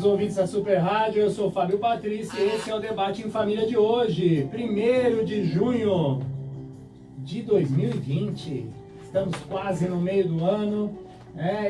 ouvintes da Super Rádio, eu sou o Fábio Patrício e esse é o Debate em Família de hoje, 1º de junho de 2020. Estamos quase no meio do ano,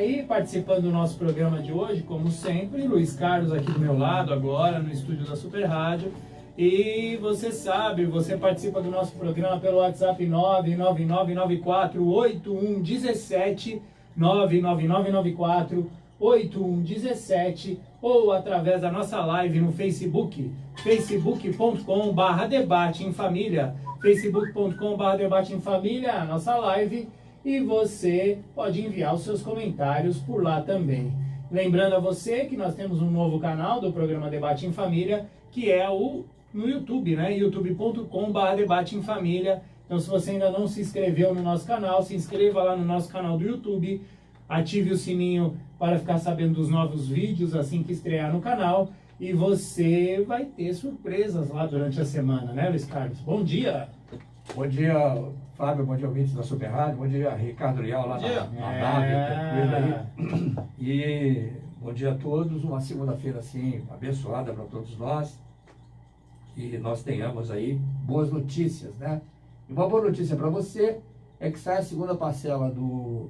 e participando do nosso programa de hoje, como sempre, Luiz Carlos aqui do meu lado agora, no estúdio da Super Rádio. E você sabe, você participa do nosso programa pelo WhatsApp 999948117, 999948117, ou através da nossa live no Facebook, facebook.com/debate em família, facebook.com/debate em família, a nossa live, e você pode enviar os seus comentários por lá também. Lembrando a você que nós temos um novo canal do programa Debate em Família, que é no YouTube, né? youtube.com/debate em família. Então, se você ainda não se inscreveu no nosso canal, se inscreva lá no nosso canal do YouTube, ative o sininho para ficar sabendo dos novos vídeos assim que estrear no canal, e você vai ter surpresas lá durante a semana, né, Luiz Carlos? Bom dia! Bom dia, Fábio, bom dia, ouvintes da Super Rádio, bom dia, Ricardo Leal, lá na nave, tranquilo aí. E bom dia a todos, uma segunda-feira assim, abençoada para todos nós, e nós tenhamos aí boas notícias, né? E uma boa notícia para você é que sai a segunda parcela do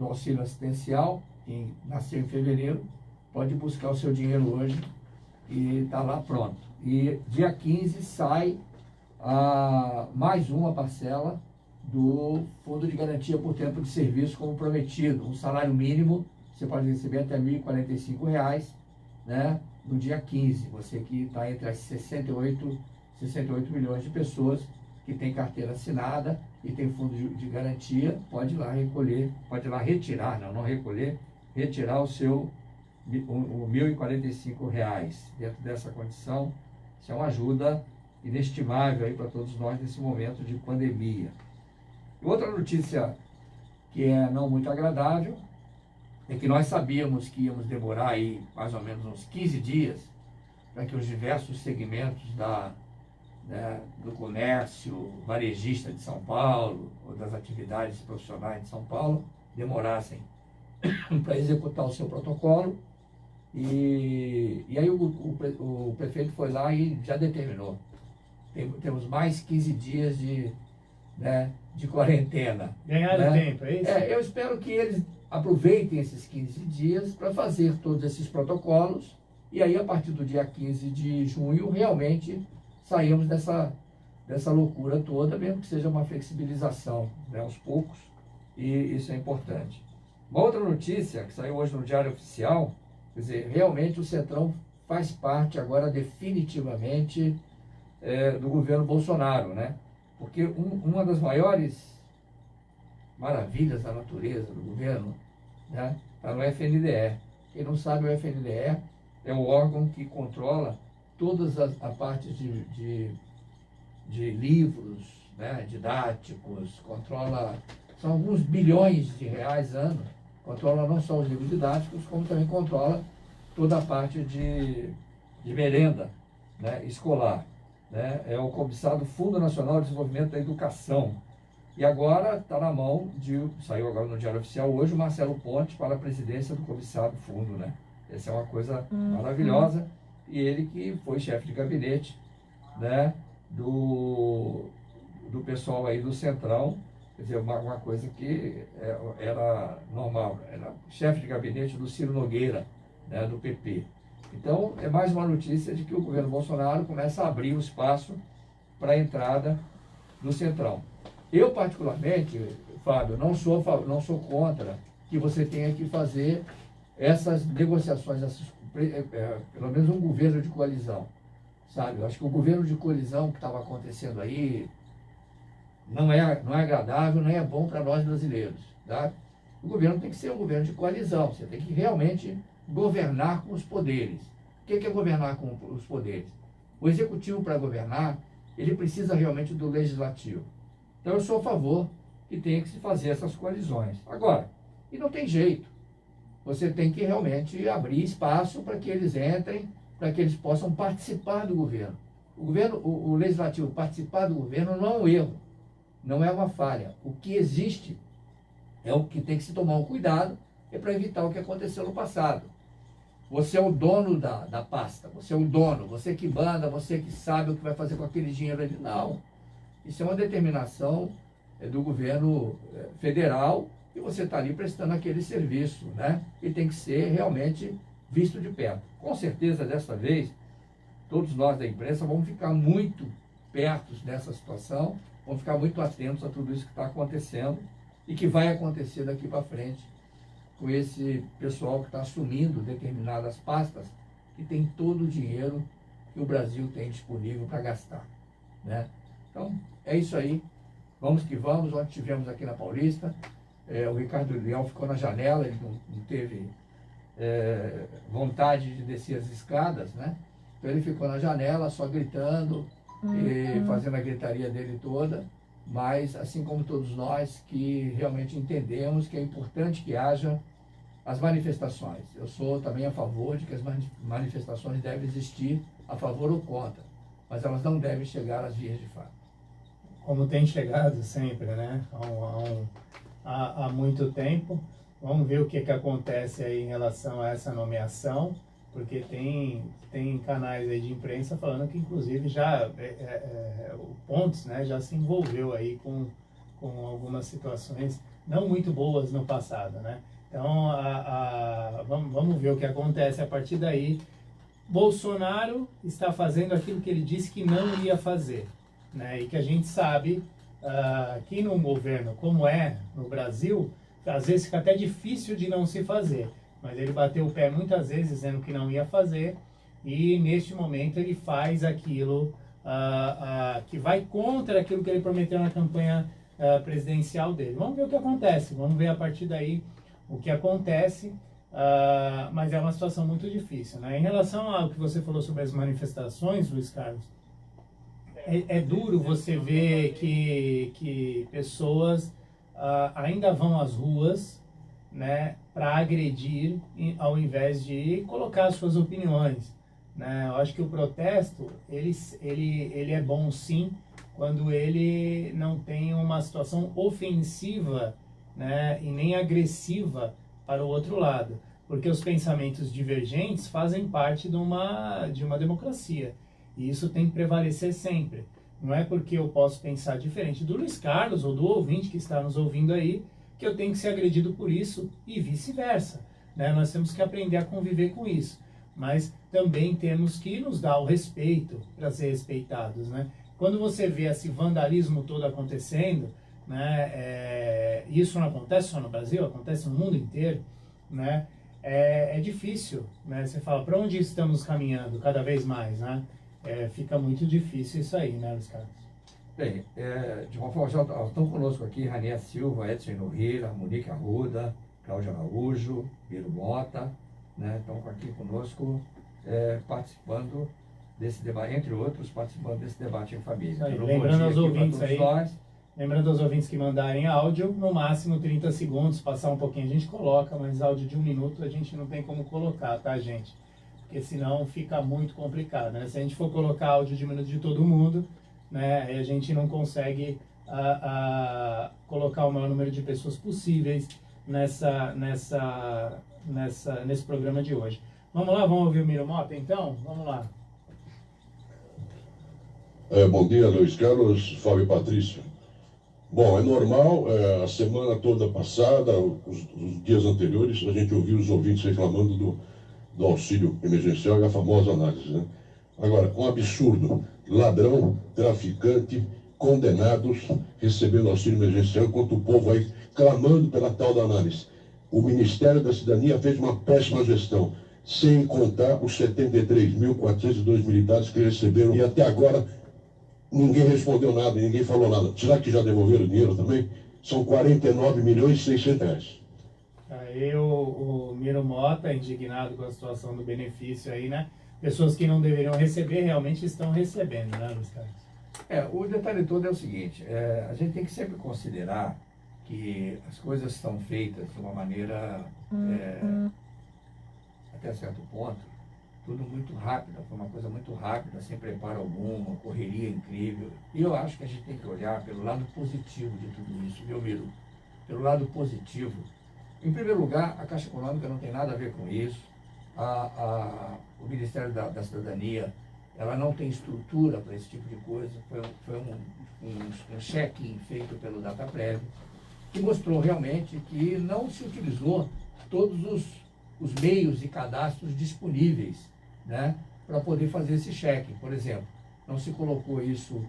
auxílio assistencial, que nasceu em fevereiro, pode buscar o seu dinheiro hoje e está lá pronto. E dia 15 sai mais uma parcela do Fundo de Garantia por Tempo de Serviço, como prometido. Um salário mínimo, você pode receber até R$ 1.045, né, no dia 15. Você que está entre as 68 milhões de pessoas que tem carteira assinada e tem fundo de garantia, pode ir lá recolher, pode ir lá retirar, não recolher, retirar o seu R$ 1.045. Dentro dessa condição, isso é uma ajuda inestimável aí para todos nós nesse momento de pandemia. E outra notícia que é não muito agradável é que nós sabíamos que íamos demorar aí mais ou menos uns 15 dias para que os diversos segmentos do comércio varejista de São Paulo, ou das atividades profissionais de São Paulo, demorassem para executar o seu protocolo. E aí o prefeito foi lá e já determinou. Temos mais 15 dias de quarentena. Ganharam tempo, é isso? Eu espero que eles aproveitem esses 15 dias para fazer todos esses protocolos, e aí a partir do dia 15 de junho realmente saímos dessa loucura toda, mesmo que seja uma flexibilização, né, aos poucos, e isso é importante. Uma outra notícia que saiu hoje no Diário Oficial, quer dizer, realmente o Centrão faz parte agora definitivamente do governo Bolsonaro, né? Porque uma das maiores maravilhas da natureza do governo, né, está no FNDE. Quem não sabe, o FNDE é o órgão que controla todas a parte de livros, né, didáticos, são alguns bilhões de reais ano, controla não só os livros didáticos, como também controla toda a parte de merenda, né, escolar. Né, é o cobiçado Fundo Nacional de Desenvolvimento da Educação. E agora está na mão saiu agora no Diário Oficial hoje, o Marcelo Pontes para a presidência do cobiçado fundo, né? Essa é uma coisa maravilhosa, e ele que foi chefe de gabinete, né, do pessoal aí do Centrão, quer dizer, uma coisa que era normal, era chefe de gabinete do Ciro Nogueira, né, do PP. Então, é mais uma notícia de que o governo Bolsonaro começa a abrir o espaço para a entrada do Centrão. Eu, particularmente, Fábio, não sou contra que você tenha que fazer essas negociações, pelo menos um governo de coalizão, sabe? Eu acho que o governo de coalizão que estava acontecendo aí não é agradável, não é bom para nós brasileiros, tá? O governo tem que ser um governo de coalizão, você tem que realmente governar com os poderes. O que é governar com os poderes? O executivo, para governar, ele precisa realmente do legislativo. Então eu sou a favor que tenha que se fazer essas coalizões. Agora, e não tem jeito. Você tem que realmente abrir espaço para que eles entrem, para que eles possam participar do governo. O legislativo participar do governo não é um erro, não é uma falha. O que existe é o que tem que se tomar um cuidado, para evitar o que aconteceu no passado. você é o dono da pasta, você é o dono, você que manda, você que sabe o que vai fazer com aquele dinheiro ali. Não. Isso é uma determinação do governo federal e você está ali prestando aquele serviço, né? E tem que ser realmente visto de perto. Com certeza, dessa vez, todos nós da imprensa vamos ficar muito perto dessa situação, vamos ficar muito atentos a tudo isso que está acontecendo e que vai acontecer daqui para frente com esse pessoal que está assumindo determinadas pastas que tem todo o dinheiro que o Brasil tem disponível para gastar, né? Então, é isso aí. Vamos que vamos. Ontem tivemos aqui na Paulista, o Ricardo Leão ficou na janela, ele não teve vontade de descer as escadas, né? Então ele ficou na janela só gritando e fazendo a gritaria dele toda, mas assim como todos nós que realmente entendemos que é importante que haja as manifestações. Eu sou também a favor de que as manifestações devem existir a favor ou contra, mas elas não devem chegar às vias de fato. Como tem chegado sempre, né? Há muito tempo. Vamos ver o que acontece aí em relação a essa nomeação, porque tem canais aí de imprensa falando que inclusive já o Pontes, né, já se envolveu aí com algumas situações não muito boas no passado, né? Então vamos ver o que acontece a partir daí. Bolsonaro está fazendo aquilo que ele disse que não ia fazer, né? E que a gente sabe que num governo como é no Brasil, às vezes fica até difícil de não se fazer, mas ele bateu o pé muitas vezes dizendo que não ia fazer, e neste momento ele faz aquilo que vai contra aquilo que ele prometeu na campanha presidencial dele. Vamos ver o que acontece, vamos ver a partir daí o que acontece, mas é uma situação muito difícil, né? Em relação ao que você falou sobre as manifestações, Luiz Carlos, é duro você ver que pessoas ainda vão às ruas, né, para agredir ao invés de colocar suas opiniões, né? Eu acho que o protesto ele é bom sim quando ele não tem uma situação ofensiva, né, e nem agressiva para o outro lado, porque os pensamentos divergentes fazem parte de uma democracia. E isso tem que prevalecer sempre. Não é porque eu posso pensar diferente do Luiz Carlos ou do ouvinte que está nos ouvindo aí, que eu tenho que ser agredido por isso e vice-versa, né? Nós temos que aprender a conviver com isso. Mas também temos que nos dar o respeito para ser respeitados, né? Quando você vê esse vandalismo todo acontecendo, né? Isso não acontece só no Brasil, acontece no mundo inteiro, né? É difícil, né? Você fala, para onde estamos caminhando cada vez mais, né? Fica muito difícil isso aí, né, Luiz Carlos? Bem, de uma forma geral, estão conosco aqui Rania Silva, Edson Nogueira, Monique Arruda, Cláudio Araújo, Miro Mota, né? Estão aqui conosco participando desse debate, entre outros, participando desse debate em família. Aí, lembrando aos ouvintes aí, nós. Lembrando aos ouvintes que mandarem áudio, no máximo 30 segundos, passar um pouquinho a gente coloca, mas áudio de 1 minuto a gente não tem como colocar, tá, gente? Porque senão fica muito complicado, né? Se a gente for colocar áudio de 1 minuto de todo mundo, né, aí a gente não consegue colocar o maior número de pessoas possíveis nesse programa de hoje. Vamos lá, vamos ouvir o Miro Mota então? Vamos lá. Bom dia, Luiz Carlos, Fábio Patrício. Bom, é normal, a semana toda passada, os dias anteriores, a gente ouviu os ouvintes reclamando do auxílio emergencial e a famosa análise, né? Agora, um absurdo, ladrão, traficante, condenados recebendo auxílio emergencial, enquanto o povo aí clamando pela tal da análise. O Ministério da Cidadania fez uma péssima gestão, sem contar os 73.402 militares que receberam, e até agora ninguém respondeu nada, ninguém falou nada. Será que já devolveram o dinheiro também? São 49.600.000 reais. Aí o Miro Mota, indignado com a situação do benefício aí, né? Pessoas que não deveriam receber, realmente estão recebendo, né, Luiz Carlos? O detalhe todo é o seguinte, a gente tem que sempre considerar que as coisas estão feitas de uma maneira, até certo ponto, tudo muito rápido, foi uma coisa muito rápida, sem preparo algum, uma correria incrível. E eu acho que a gente tem que olhar pelo lado positivo de tudo isso, meu Miro? Pelo lado positivo. Em primeiro lugar, a Caixa Econômica não tem nada a ver com isso. o Ministério da Cidadania, ela não tem estrutura para esse tipo de coisa. Foi um check-in feito pelo DataPrev, que mostrou realmente que não se utilizou todos os meios e cadastros disponíveis, né, para poder fazer esse check. Por exemplo, não se colocou isso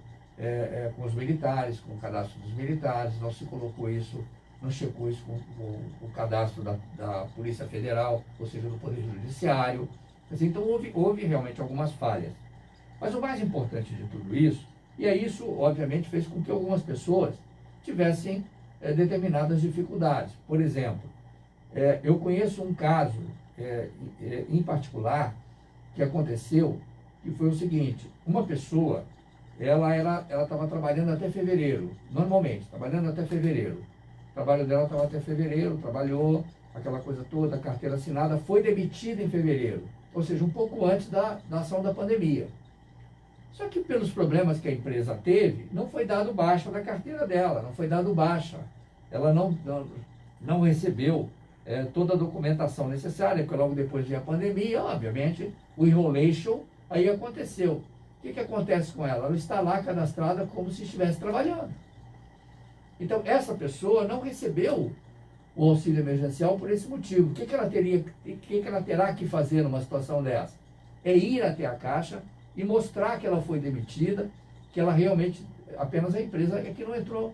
com os militares, com o cadastro dos militares, não se colocou isso, não checou isso com o cadastro da Polícia Federal, ou seja, do Poder Judiciário. Então houve realmente algumas falhas. Mas o mais importante de tudo isso, e aí isso obviamente fez com que algumas pessoas tivessem determinadas dificuldades. Por exemplo, eu conheço um caso em particular que aconteceu, que foi o seguinte: uma pessoa, ela estava trabalhando até fevereiro, normalmente, trabalhando até fevereiro. O trabalho dela estava até fevereiro, trabalhou aquela coisa toda, carteira assinada, foi demitida em fevereiro, ou seja, um pouco antes da ação da pandemia. Só que pelos problemas que a empresa teve, não foi dado baixa da carteira dela, não foi dado baixa. Ela não recebeu toda a documentação necessária, porque logo depois veio a pandemia, obviamente, o enrolation aí aconteceu. O que acontece com ela? Ela está lá cadastrada como se estivesse trabalhando. Então, essa pessoa não recebeu o auxílio emergencial por esse motivo. O que ela terá que fazer numa situação dessa? É ir até a Caixa e mostrar que ela foi demitida, que ela realmente, apenas a empresa é que não entrou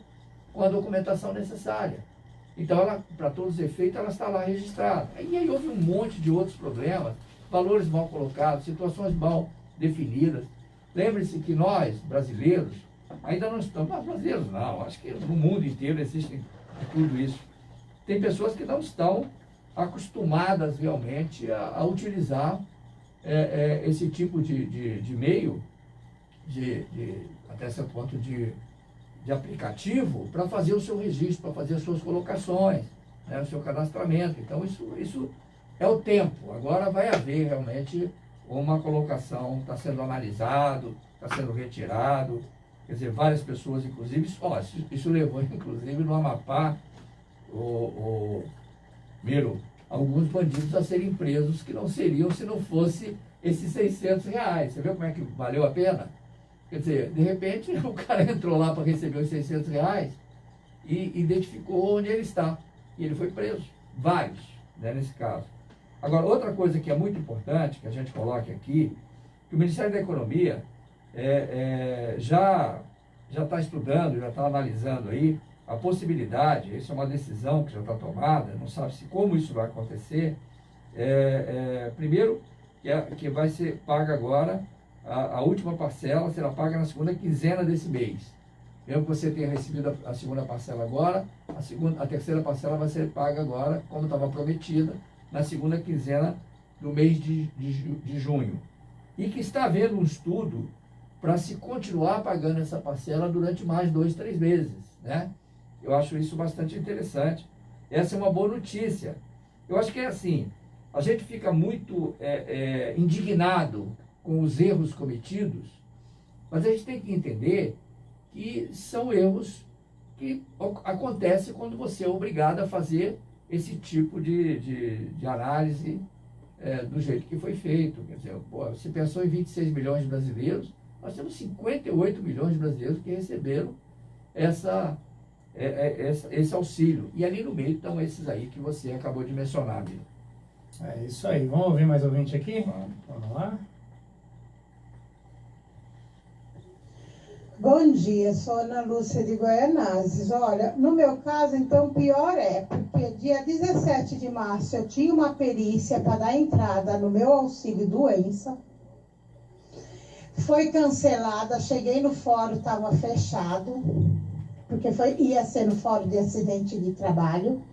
com a documentação necessária. Então, ela, para todos os efeitos, ela está lá registrada. E aí houve um monte de outros problemas, valores mal colocados, situações mal definidas. Lembre-se que nós, brasileiros, ainda não estamos, nós brasileiros não, acho que no mundo inteiro existe tudo isso. Tem pessoas que não estão acostumadas realmente a utilizar esse tipo de meio, até certo ponto de aplicativo, para fazer o seu registro, para fazer as suas colocações, né, o seu cadastramento. Então isso é o tempo. Agora vai haver realmente uma colocação, está sendo analisado, está sendo retirado, quer dizer, várias pessoas, inclusive, isso levou, inclusive, no Amapá, Miro, alguns bandidos a serem presos que não seriam se não fosse esses R$600. Você viu como é que valeu a pena? Quer dizer, de repente, o cara entrou lá para receber os R$600 e identificou onde ele está. E ele foi preso. Vários, né, nesse caso. Agora, outra coisa que é muito importante, que a gente coloque aqui, que o Ministério da Economia já está estudando, já está analisando aí a possibilidade, isso é uma decisão que já está tomada, não sabe-se como isso vai acontecer. Primeiro, que vai ser paga agora, a última parcela será paga na segunda quinzena desse mês. Mesmo que você tenha recebido a segunda parcela agora, a terceira parcela vai ser paga agora, como estava prometida, na segunda quinzena do mês de junho. E que está havendo um estudo para se continuar pagando essa parcela durante mais 2, 3 meses, né? Eu acho isso bastante interessante. Essa é uma boa notícia. Eu acho que é assim, a gente fica muito indignado com os erros cometidos, mas a gente tem que entender que são erros que acontecem quando você é obrigado a fazer esse tipo de análise do jeito que foi feito. Quer dizer, você pensou em 26 milhões de brasileiros, nós temos 58 milhões de brasileiros que receberam esse auxílio. E ali no meio estão esses aí que você acabou de mencionar, amigo. É isso aí. Vamos ouvir mais ouvinte aqui? Vamos lá. Bom dia, sou Ana Lúcia de Goianazes. Olha, no meu caso, então, pior porque dia 17 de março eu tinha uma perícia para dar entrada no meu auxílio doença. Foi cancelada, cheguei no fórum, estava fechado, porque ia ser no fórum de acidente de trabalho.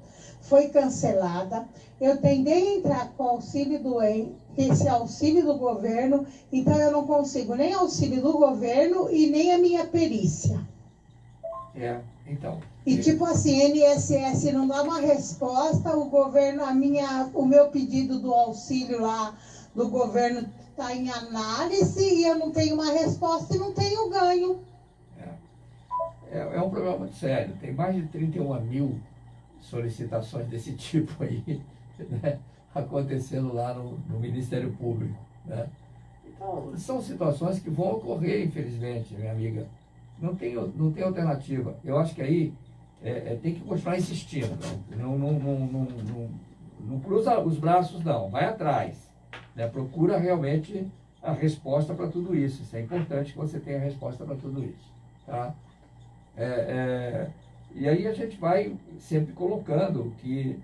Foi cancelada. Eu tentei entrar com auxílio doente, esse auxílio do governo, então eu não consigo nem auxílio do governo e nem a minha perícia. Então. E tipo assim, INSS não dá uma resposta, o governo, o meu pedido do auxílio lá do governo está em análise e eu não tenho uma resposta e não tenho ganho. É um problema muito sério. Tem mais de 31 mil solicitações desse tipo aí, né? acontecendo lá no Ministério Público, né? Então, são situações que vão ocorrer, infelizmente, minha amiga. Não tem alternativa. Eu acho que aí tem que continuar insistindo. Né? Não cruza os braços, não. Vai atrás. Né? Procura realmente a resposta para tudo isso. Isso é importante que você tenha a resposta para tudo isso. Tá? E aí a gente vai sempre colocando que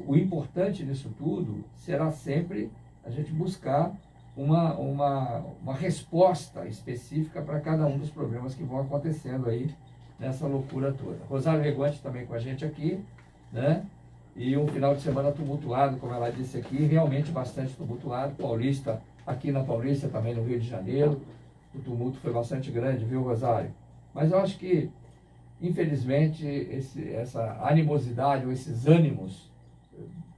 o importante nisso tudo será sempre a gente buscar uma resposta específica para cada um dos problemas que vão acontecendo aí nessa loucura toda. Rosário Reguante também com a gente aqui, né? E um final de semana tumultuado, como ela disse aqui, realmente bastante tumultuado. Paulista, aqui na Paulista, também no Rio de Janeiro, o tumulto foi bastante grande, viu, Rosário? Mas eu acho que, infelizmente, essa animosidade ou esses ânimos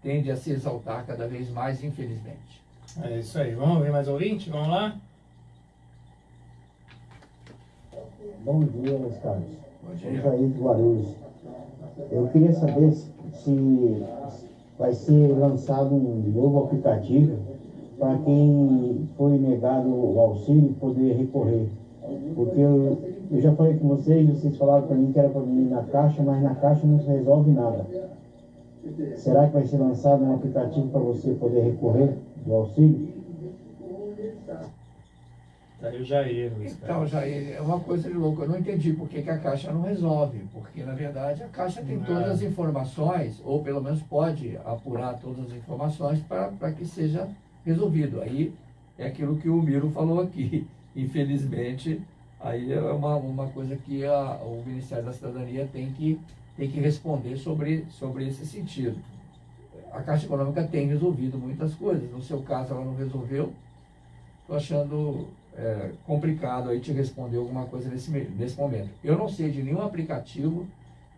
tende a se exaltar cada vez mais, infelizmente. É isso aí. Vamos ver mais ouvinte? Vamos lá? Bom dia, meus caros. Bom dia. Eu Jair de Guarulhos. Eu queria saber se vai ser lançado um novo aplicativo para quem foi negado o auxílio poder recorrer. Porque eu já falei com vocês falaram para mim que era para mim ir na Caixa, mas na Caixa não se resolve nada. Será que vai ser lançado um aplicativo para você poder recorrer do auxílio? Tá aí o Jair. Então, Jair, é uma coisa de louco. Eu não entendi por que a Caixa não resolve. Porque, na verdade, a Caixa tem todas as informações, ou pelo menos pode apurar todas as informações para que seja resolvido. Aí é aquilo que o Miro falou aqui. Infelizmente, aí é uma coisa que o Ministério da Cidadania tem que responder sobre esse sentido. A Caixa Econômica tem resolvido muitas coisas. No seu caso, ela não resolveu. Estou achando complicado aí te responder alguma coisa nesse momento. Eu não sei de nenhum aplicativo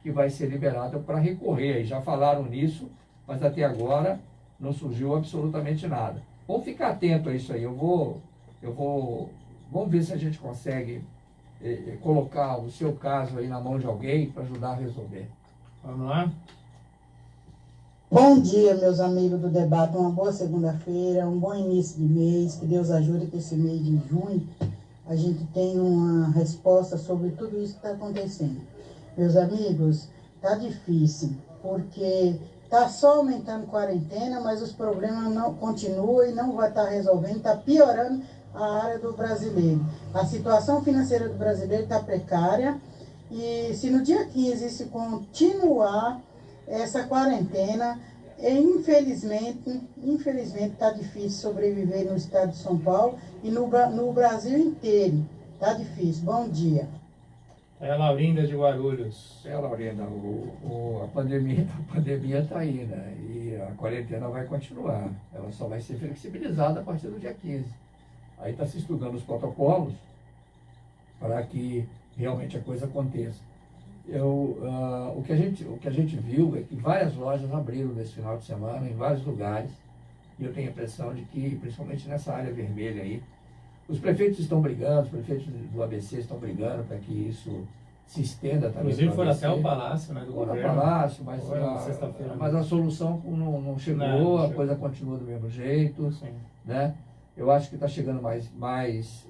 que vai ser liberado para recorrer. Aí já falaram nisso, mas até agora não surgiu absolutamente nada. Vamos ficar atento a isso aí. Vamos ver se a gente consegue colocar o seu caso aí na mão de alguém para ajudar a resolver. Vamos lá? Bom dia, meus amigos do debate. Uma boa segunda-feira, um bom início de mês. Que Deus ajude que esse mês de junho a gente tenha uma resposta sobre tudo isso que está acontecendo. Meus amigos, tá difícil, porque tá só aumentando a quarentena, mas os problemas não continuam e não vai estar resolvendo, está piorando a área do brasileiro. A situação financeira do brasileiro está precária e se no dia 15 isso continuar essa quarentena, infelizmente está difícil sobreviver no estado de São Paulo e no Brasil inteiro. Está difícil. Bom dia. É a Laurinda de Guarulhos. Laurinda, a pandemia está aí, né? E a quarentena vai continuar. Ela só vai ser flexibilizada a partir do dia 15. Aí está se estudando os protocolos para que realmente a coisa aconteça. O que a gente viu é que várias lojas abriram nesse final de semana, em vários lugares, e eu tenho a impressão de que, principalmente nessa área vermelha aí, os prefeitos estão brigando, os prefeitos do ABC estão brigando para que isso se estenda também. Inclusive foram até o Palácio, né, do governo. Palácio, mas a solução não chegou, a coisa continua do mesmo jeito, né? Eu acho que está chegando mais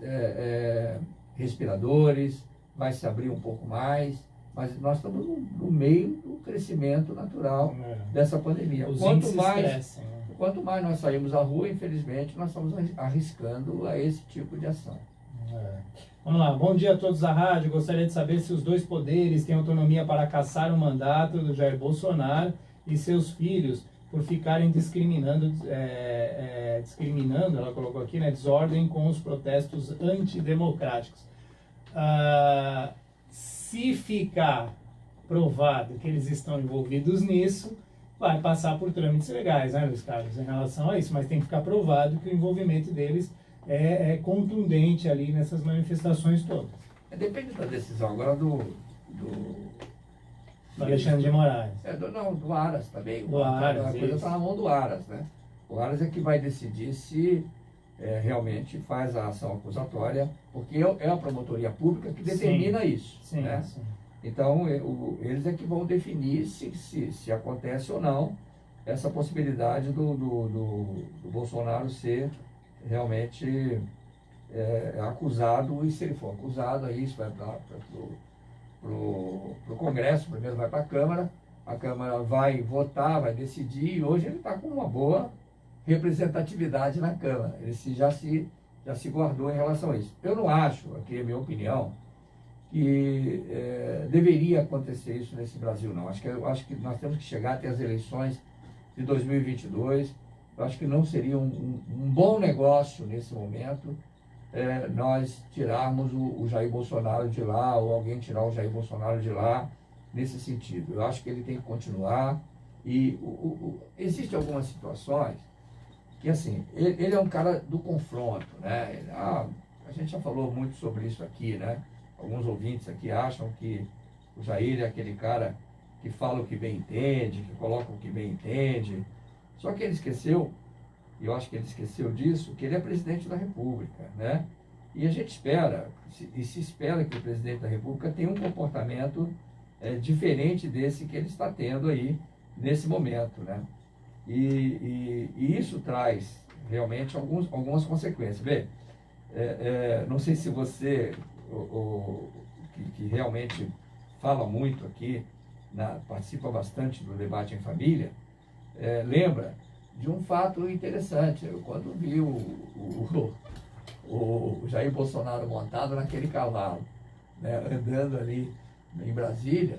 respiradores, vai se abrir um pouco mais, mas nós estamos no meio do crescimento natural dessa pandemia. Quanto mais nós saímos à rua, infelizmente, nós estamos arriscando a esse tipo de ação. Vamos lá, bom dia a todos da rádio. Gostaria de saber se os dois poderes têm autonomia para cassar o mandato do Jair Bolsonaro e seus filhos por ficarem discriminando, ela colocou aqui, né, desordem com os protestos antidemocráticos. Se ficar provado que eles estão envolvidos nisso, vai passar por trâmites legais, né, Luiz Carlos, em relação a isso, mas tem que ficar provado que o envolvimento deles é contundente ali nessas manifestações todas. Depende da decisão agora do Alexandre de Moraes. Do Aras também. A coisa está na mão do Aras, né? O Aras é que vai decidir se realmente faz a ação acusatória, porque é a promotoria pública que determina isso. Sim, né? sim. Então, eles é que vão definir se acontece ou não essa possibilidade do Bolsonaro ser realmente acusado, e se ele for acusado, aí isso vai para o Congresso, primeiro vai para a Câmara vai votar, vai decidir, e hoje ele está com uma boa representatividade na Câmara, ele já se guardou em relação a isso. Eu não acho, aqui é a minha opinião, que deveria acontecer isso nesse Brasil, não. Eu acho que nós temos que chegar até as eleições de 2022, eu acho que não seria um bom negócio nesse momento nós tirarmos o Jair Bolsonaro de lá, ou alguém tirar o Jair Bolsonaro de lá, nesse sentido. Eu acho que ele tem que continuar, e existem algumas situações que, assim, ele é um cara do confronto, né? A gente já falou muito sobre isso aqui, né? Alguns ouvintes aqui acham que o Jair é aquele cara que fala o que bem entende, que coloca o que bem entende. Só que ele esqueceu, e eu acho que ele esqueceu disso, que ele é presidente da República, né? E a gente espera, se espera que o presidente da República tenha um comportamento diferente desse que ele está tendo aí nesse momento, né? E isso traz realmente algumas consequências. Vê, não sei se você, que realmente fala muito aqui, participa bastante do debate em família, lembra de um fato interessante. Eu, quando vi o Jair Bolsonaro montado naquele cavalo, né, andando ali em Brasília,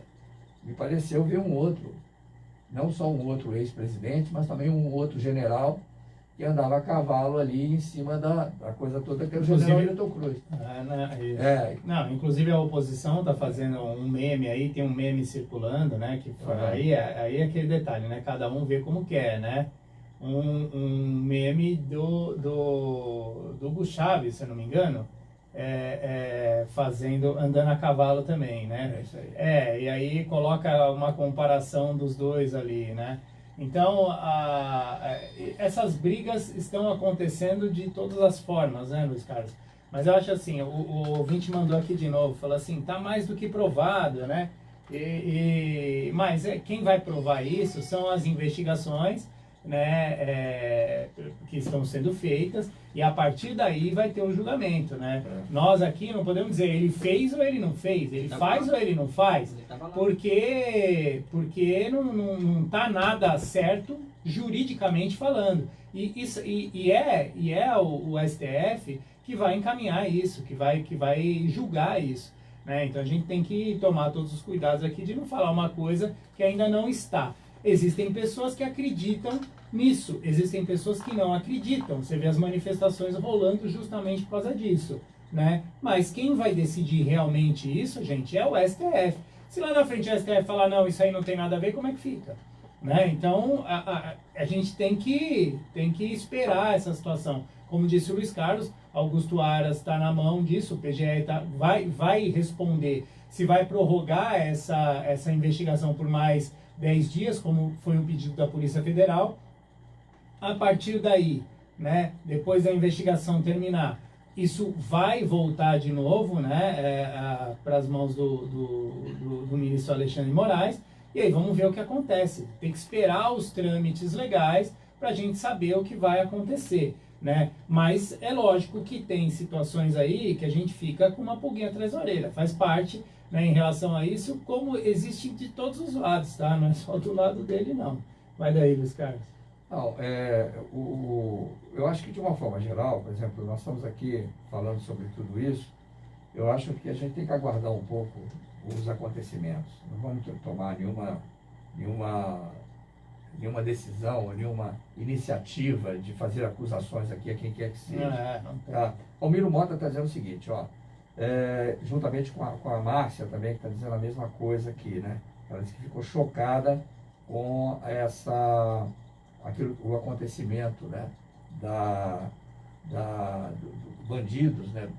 me pareceu ver um outro, não só um outro ex-presidente, mas também um outro general que andava a cavalo ali em cima da coisa toda, que era o general Milton Cruz. Não, inclusive a oposição está fazendo um meme aí, tem um meme circulando, né? Que aí é aquele detalhe, né? Cada um vê como quer, né? Um meme do Hugo Chávez, se eu não me engano, andando a cavalo também, né? Isso aí. E aí coloca uma comparação dos dois ali, né? Então, essas brigas estão acontecendo de todas as formas, né, Luiz Carlos? Mas eu acho assim, o ouvinte mandou aqui de novo, falou assim, tá mais do que provado, né? Mas quem vai provar isso são as investigações, né, que estão sendo feitas, e a partir daí vai ter o julgamento, né? Nós aqui não podemos dizer ele fez ou ele não fez, ele faz ou ele não faz, porque não tá nada certo juridicamente falando, e é o STF que vai encaminhar isso, que vai julgar isso, né? Então a gente tem que tomar todos os cuidados aqui de não falar uma coisa que ainda não está. Existem pessoas que acreditam nisso, existem pessoas que não acreditam. Você vê as manifestações rolando justamente por causa disso, né? Mas quem vai decidir realmente isso, gente, é o STF. Se lá na frente o STF falar, não, isso aí não tem nada a ver, como é que fica? Né? Então, a gente tem que esperar essa situação. Como disse o Luiz Carlos, Augusto Aras está na mão disso, o PGE vai responder se vai prorrogar essa investigação por mais 10 dias, como foi um pedido da Polícia Federal. A partir daí, né, depois da investigação terminar, isso vai voltar de novo, né, para as mãos do ministro Alexandre de Moraes, e aí vamos ver o que acontece. Tem que esperar os trâmites legais para a gente saber o que vai acontecer, né? Mas é lógico que tem situações aí que a gente fica com uma pulguinha atrás da orelha, faz parte, né, em relação a isso, como existe de todos os lados, tá? Não é só do lado dele, não. Vai daí, Luiz Carlos. Não, eu acho que de uma forma geral, por exemplo, nós estamos aqui falando sobre tudo isso, eu acho que a gente tem que aguardar um pouco os acontecimentos. Não vamos tomar nenhuma decisão, nenhuma iniciativa de fazer acusações aqui a quem quer que seja. Tá? Almiro Mota está dizendo o seguinte, ó, juntamente com a Márcia também, que está dizendo a mesma coisa aqui, né? Ela disse que ficou chocada com o acontecimento, né, do bandidos, né,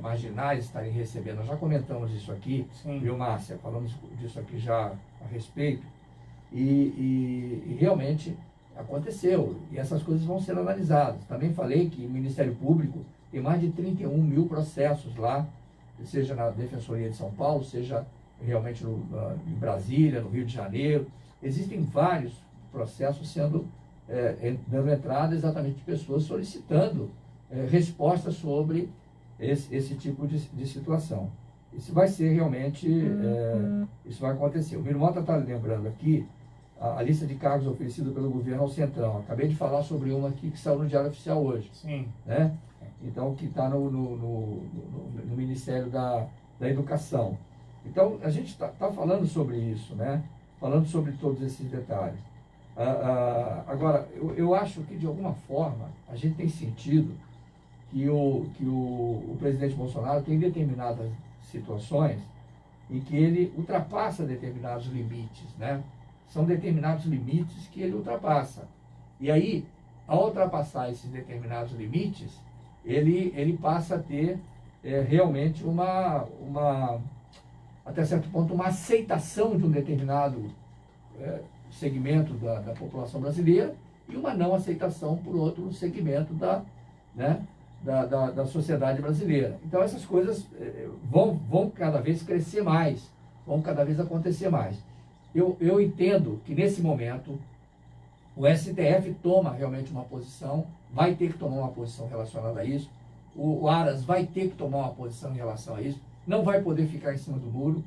marginais estarem recebendo. Nós já comentamos isso aqui, sim, viu, Márcia? Falamos disso aqui já a respeito, e realmente aconteceu, e essas coisas vão ser analisadas. Também falei que o Ministério Público tem mais de 31 mil processos lá, seja na Defensoria de São Paulo, seja realmente em Brasília, no Rio de Janeiro. Existem vários processo sendo dando entrada exatamente de pessoas solicitando respostas sobre esse tipo de situação. Isso vai ser realmente, isso vai acontecer. O Mirmota está lembrando aqui a lista de cargos oferecida pelo governo ao Centrão. Acabei de falar sobre uma aqui que saiu no Diário Oficial hoje. Sim. Né? Então, que está no Ministério da Educação. Então, a gente está falando sobre isso, né? Falando sobre todos esses detalhes. Agora, eu acho que, de alguma forma, a gente tem sentido que o presidente Bolsonaro tem determinadas situações em que ele ultrapassa determinados limites, né? São determinados limites que ele ultrapassa. E aí, ao ultrapassar esses determinados limites, ele passa a ter realmente até certo ponto, uma aceitação de um determinado segmento da população brasileira e uma não aceitação por outro segmento da sociedade brasileira. Então, essas coisas vão cada vez crescer mais, vão cada vez acontecer mais. Eu entendo que, nesse momento, o STF toma realmente uma posição, vai ter que tomar uma posição relacionada a isso, o Aras vai ter que tomar uma posição em relação a isso, não vai poder ficar em cima do muro,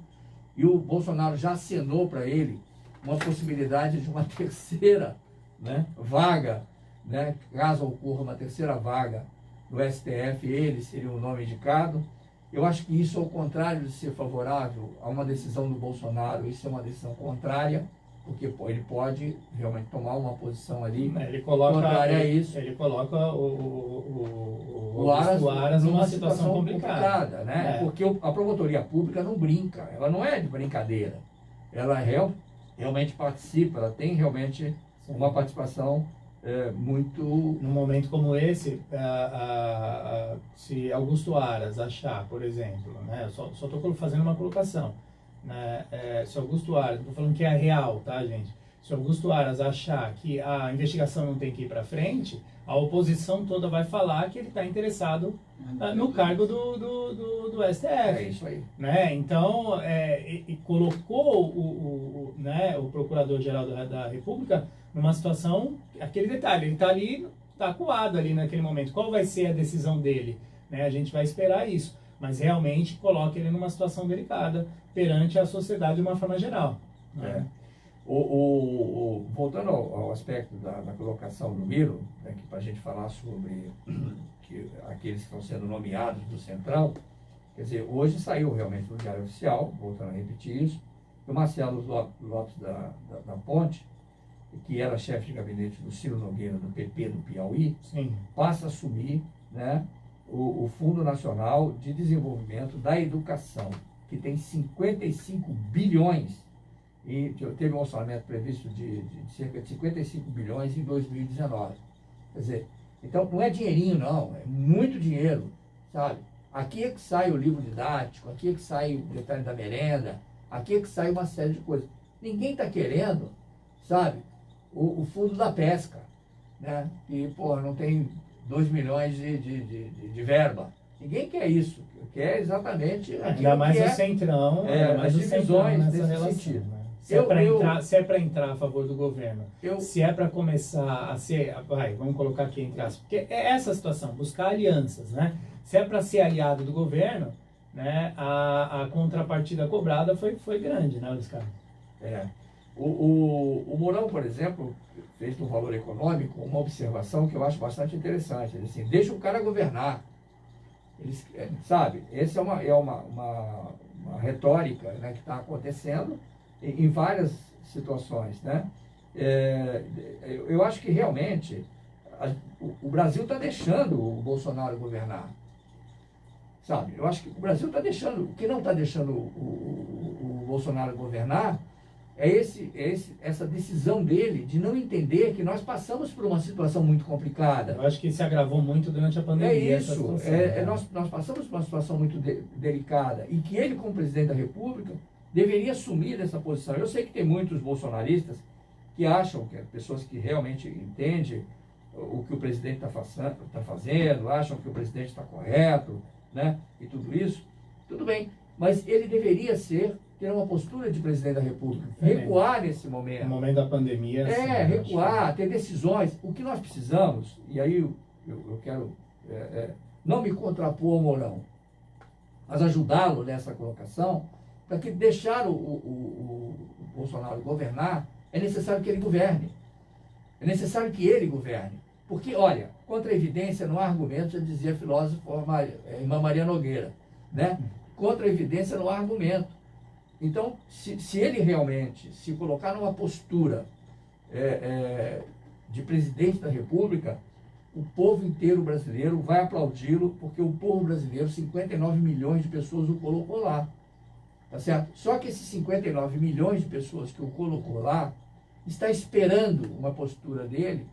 e o Bolsonaro já acenou para ele uma possibilidade de uma terceira, né, vaga, né, caso ocorra uma terceira vaga no STF, ele seria o nome indicado. Eu acho que isso, ao contrário de ser favorável a uma decisão do Bolsonaro, isso é uma decisão contrária, porque ele pode realmente tomar uma posição ali contrária a isso. Ele coloca o Aras numa situação complicada, né? Porque a promotoria pública não brinca, ela não é de brincadeira. Ela realmente participa, ela tem realmente uma participação muito... Num momento como esse, se Augusto Aras achar, por exemplo, né, só estou fazendo uma colocação, né, se Augusto Aras, estou falando que é real, tá, gente? Se Augusto Aras achar que a investigação não tem que ir para frente, a oposição toda vai falar que ele está interessado no cargo do STF. É isso aí. Né? Então, e colocou o Procurador-Geral da República numa situação, aquele detalhe, ele está ali, está acuado ali naquele momento. Qual vai ser a decisão dele? Né? A gente vai esperar isso. Mas realmente coloca ele numa situação delicada perante a sociedade de uma forma geral. Né? Voltando ao aspecto da colocação do Miro, né, para a gente falar sobre aqueles que estão sendo nomeados do Centrão, quer dizer, hoje saiu realmente no Diário Oficial, voltando a repetir isso, que o Marcelo Lopes da Ponte, que era chefe de gabinete do Ciro Nogueira, do PP do Piauí, Sim. passa a assumir, né, o Fundo Nacional de Desenvolvimento da Educação, que tem 55 bilhões, e teve um orçamento previsto de cerca de 55 bilhões em 2019. Quer dizer, então não é dinheirinho não, é muito dinheiro, sabe? Aqui é que sai o livro didático, aqui é que sai o detalhe da merenda, aqui é que sai uma série de coisas. Ninguém está querendo, sabe, o fundo da pesca, né? E, não tem 2 milhões de verba. Ninguém quer isso, quer exatamente... Ainda mais o Centrão, as divisões nesse relação, sentido. Né? Se é para entrar a favor do governo, se é para começar a ser, vamos colocar aqui entre aspas, porque é essa a situação, buscar alianças, né? Se é para ser aliado do governo, né, a contrapartida cobrada foi grande, né, Luiz Carlos? O Mourão, por exemplo, fez no Valor Econômico uma observação que eu acho bastante interessante. Ele assim, deixa o cara governar. Eles, sabe, essa é uma retórica, né, que está acontecendo em várias situações, né? Eu acho que realmente o Brasil está deixando o Bolsonaro governar, sabe? Eu acho que o Brasil está deixando, o que não está deixando o Bolsonaro governar é essa decisão dele de não entender que nós passamos por uma situação muito complicada. Eu acho que se agravou muito durante a pandemia. É isso, nós passamos por uma situação muito delicada e que ele, como presidente da República, deveria assumir essa posição. Eu sei que tem muitos bolsonaristas que acham, que pessoas que realmente entendem o que o presidente está fazendo, acham que o presidente está correto, né, e tudo isso, tudo bem, mas ele deveria ser ter uma postura de presidente da República, recuar nesse momento. No momento da pandemia. Recuar, ter decisões. O que nós precisamos, e aí eu quero não me contrapor ao Mourão, mas ajudá-lo nessa colocação, para que deixar o Bolsonaro governar, é necessário que ele governe. É necessário que ele governe. Porque, olha, contra a evidência não há argumento, já dizia a filósofa irmã Maria Nogueira, né? Contra a evidência não há argumento. Então, se ele realmente se colocar numa postura de presidente da República, o povo inteiro brasileiro vai aplaudi-lo, porque o povo brasileiro, 59 milhões de pessoas o colocou lá. Tá certo? Só que esses 59 milhões de pessoas que o colocou lá, está esperando uma postura dele,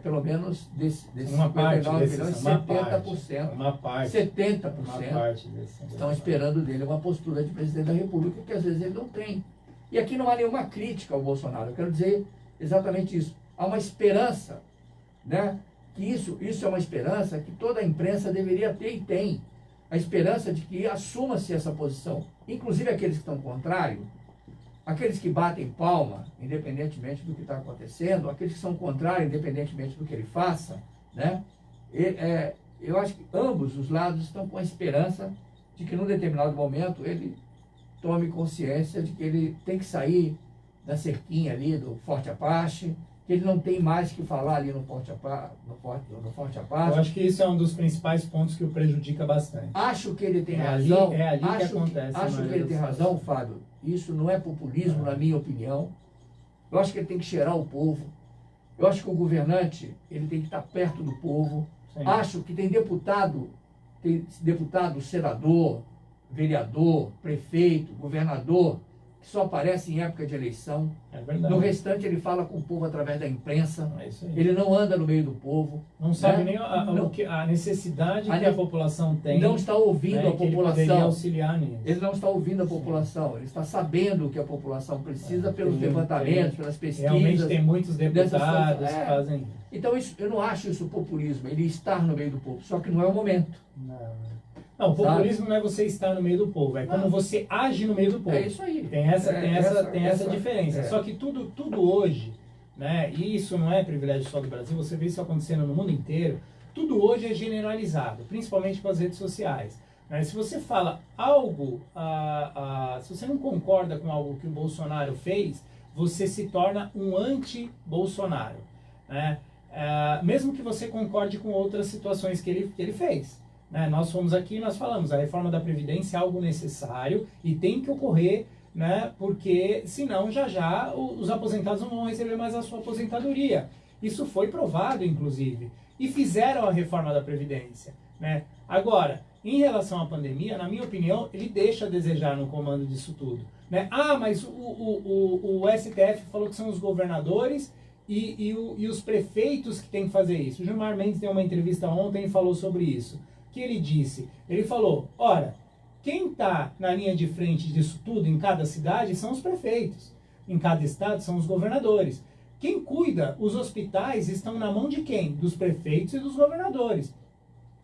pelo menos desses 59 milhões, 70%. Uma parte. 70% estão esperando dele uma postura de presidente da República, que às vezes ele não tem. E aqui não há nenhuma crítica ao Bolsonaro. Eu quero dizer exatamente isso. Há uma esperança, né? Que isso é uma esperança que toda a imprensa deveria ter e tem. A esperança de que assuma-se essa posição. Inclusive aqueles que estão contrários, aqueles que batem palma, independentemente do que está acontecendo, aqueles que são contrários, independentemente do que ele faça, né? Eu acho que ambos os lados estão com a esperança de que, num determinado momento, ele tome consciência de que ele tem que sair da cerquinha ali do Forte Apache, que ele não tem mais que falar ali no Forte Apache. Eu acho que isso é um dos principais pontos que o prejudica bastante. Acho que ele tem razão. É ali que acontece. Acho que ele tem razão, Fábio. Isso não é populismo, na minha opinião. Eu acho que ele tem que cheirar o povo. Eu acho que o governante, ele tem que estar perto do povo. Sim. Acho que tem deputado, senador, vereador, prefeito, governador, que só aparece em época de eleição. É verdade. No restante, ele fala com o povo através da imprensa. É isso aí. Ele não anda no meio do povo. Não sabe nem a necessidade que a população tem. Não está ouvindo a população. Ele auxiliar nisso. Ele não está ouvindo a população. Ele está sabendo o que a população precisa pelos levantamentos, pelas pesquisas. Realmente tem muitos deputados que fazem. Então, eu não acho isso populismo. Ele estar no meio do povo. Só que não é o momento. Não, o populismo não é você estar no meio do povo, é como você age no meio do povo. É isso aí. Tem essa diferença. Só que tudo hoje, né, e isso não é privilégio só do Brasil, você vê isso acontecendo no mundo inteiro, tudo hoje é generalizado, principalmente com as redes sociais. Né? Se você fala algo, se você não concorda com algo que o Bolsonaro fez, você se torna um anti-Bolsonaro. Né? Mesmo que você concorde com outras situações que ele fez. Né? Nós fomos aqui e nós falamos, a reforma da Previdência é algo necessário e tem que ocorrer, né? Porque senão já os aposentados não vão receber mais a sua aposentadoria. Isso foi provado, inclusive. E fizeram a reforma da Previdência. Né? Agora, em relação à pandemia, na minha opinião, ele deixa a desejar no comando disso tudo. Né? Mas o STF falou que são os governadores e os prefeitos que têm que fazer isso. O Gilmar Mendes deu uma entrevista ontem e falou sobre isso. Que ele disse? Ele falou, ora, quem está na linha de frente disso tudo em cada cidade são os prefeitos, em cada estado são os governadores. Quem cuida, os hospitais estão na mão de quem? Dos prefeitos e dos governadores.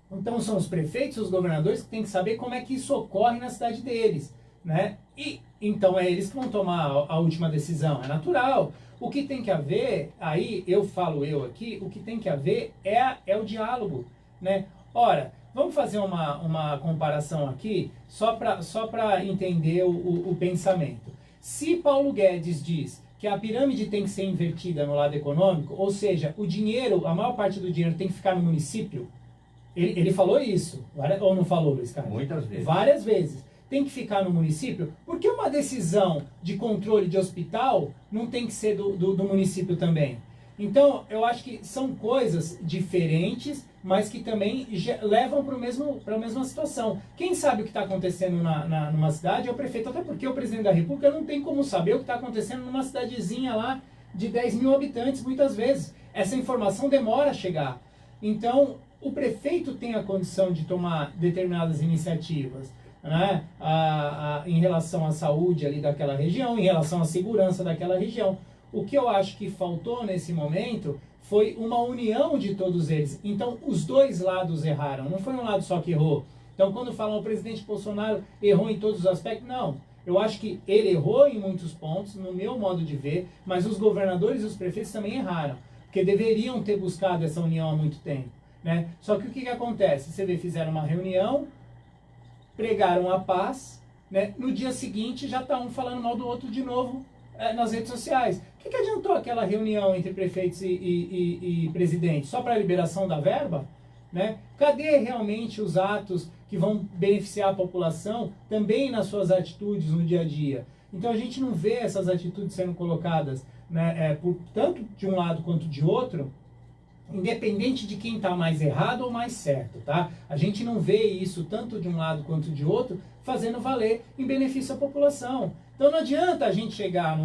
Então são os prefeitos e os governadores que têm que saber como é que isso ocorre na cidade deles. Né? E então é eles que vão tomar a última decisão, é natural. O que tem que haver, aí eu aqui, o que tem que haver é o diálogo. Né? Ora, vamos fazer uma comparação aqui, só para entender o pensamento. Se Paulo Guedes diz que a pirâmide tem que ser invertida no lado econômico, ou seja, o dinheiro, a maior parte do dinheiro tem que ficar no município, ele falou isso, ou não falou, Luiz Carlos? Muitas vezes. Várias vezes. Tem que ficar no município, porque uma decisão de controle de hospital não tem que ser do município também? Então, eu acho que são coisas diferentes, mas que também levam para a mesma situação. Quem sabe o que está acontecendo numa cidade é o prefeito, até porque o presidente da República não tem como saber o que está acontecendo numa cidadezinha lá de 10 mil habitantes, muitas vezes. Essa informação demora a chegar. Então, o prefeito tem a condição de tomar determinadas iniciativas, né? Em relação à saúde ali daquela região, em relação à segurança daquela região. O que eu acho que faltou nesse momento foi uma união de todos eles. Então, os dois lados erraram, não foi um lado só que errou. Então, quando falam o presidente Bolsonaro errou em todos os aspectos, não. Eu acho que ele errou em muitos pontos, no meu modo de ver, mas os governadores e os prefeitos também erraram, porque deveriam ter buscado essa união há muito tempo, né? Só que o que acontece? Você vê, fizeram uma reunião, pregaram a paz, né? No dia seguinte já está um falando mal do outro de novo nas redes sociais. O que adiantou aquela reunião entre prefeitos e presidentes? Só para a liberação da verba? Né? Cadê realmente os atos que vão beneficiar a população também nas suas atitudes no dia a dia? Então a gente não vê essas atitudes sendo colocadas, né, tanto de um lado quanto de outro, independente de quem está mais errado ou mais certo, tá? A gente não vê isso tanto de um lado quanto de outro fazendo valer em benefício à população. Então não adianta a gente chegar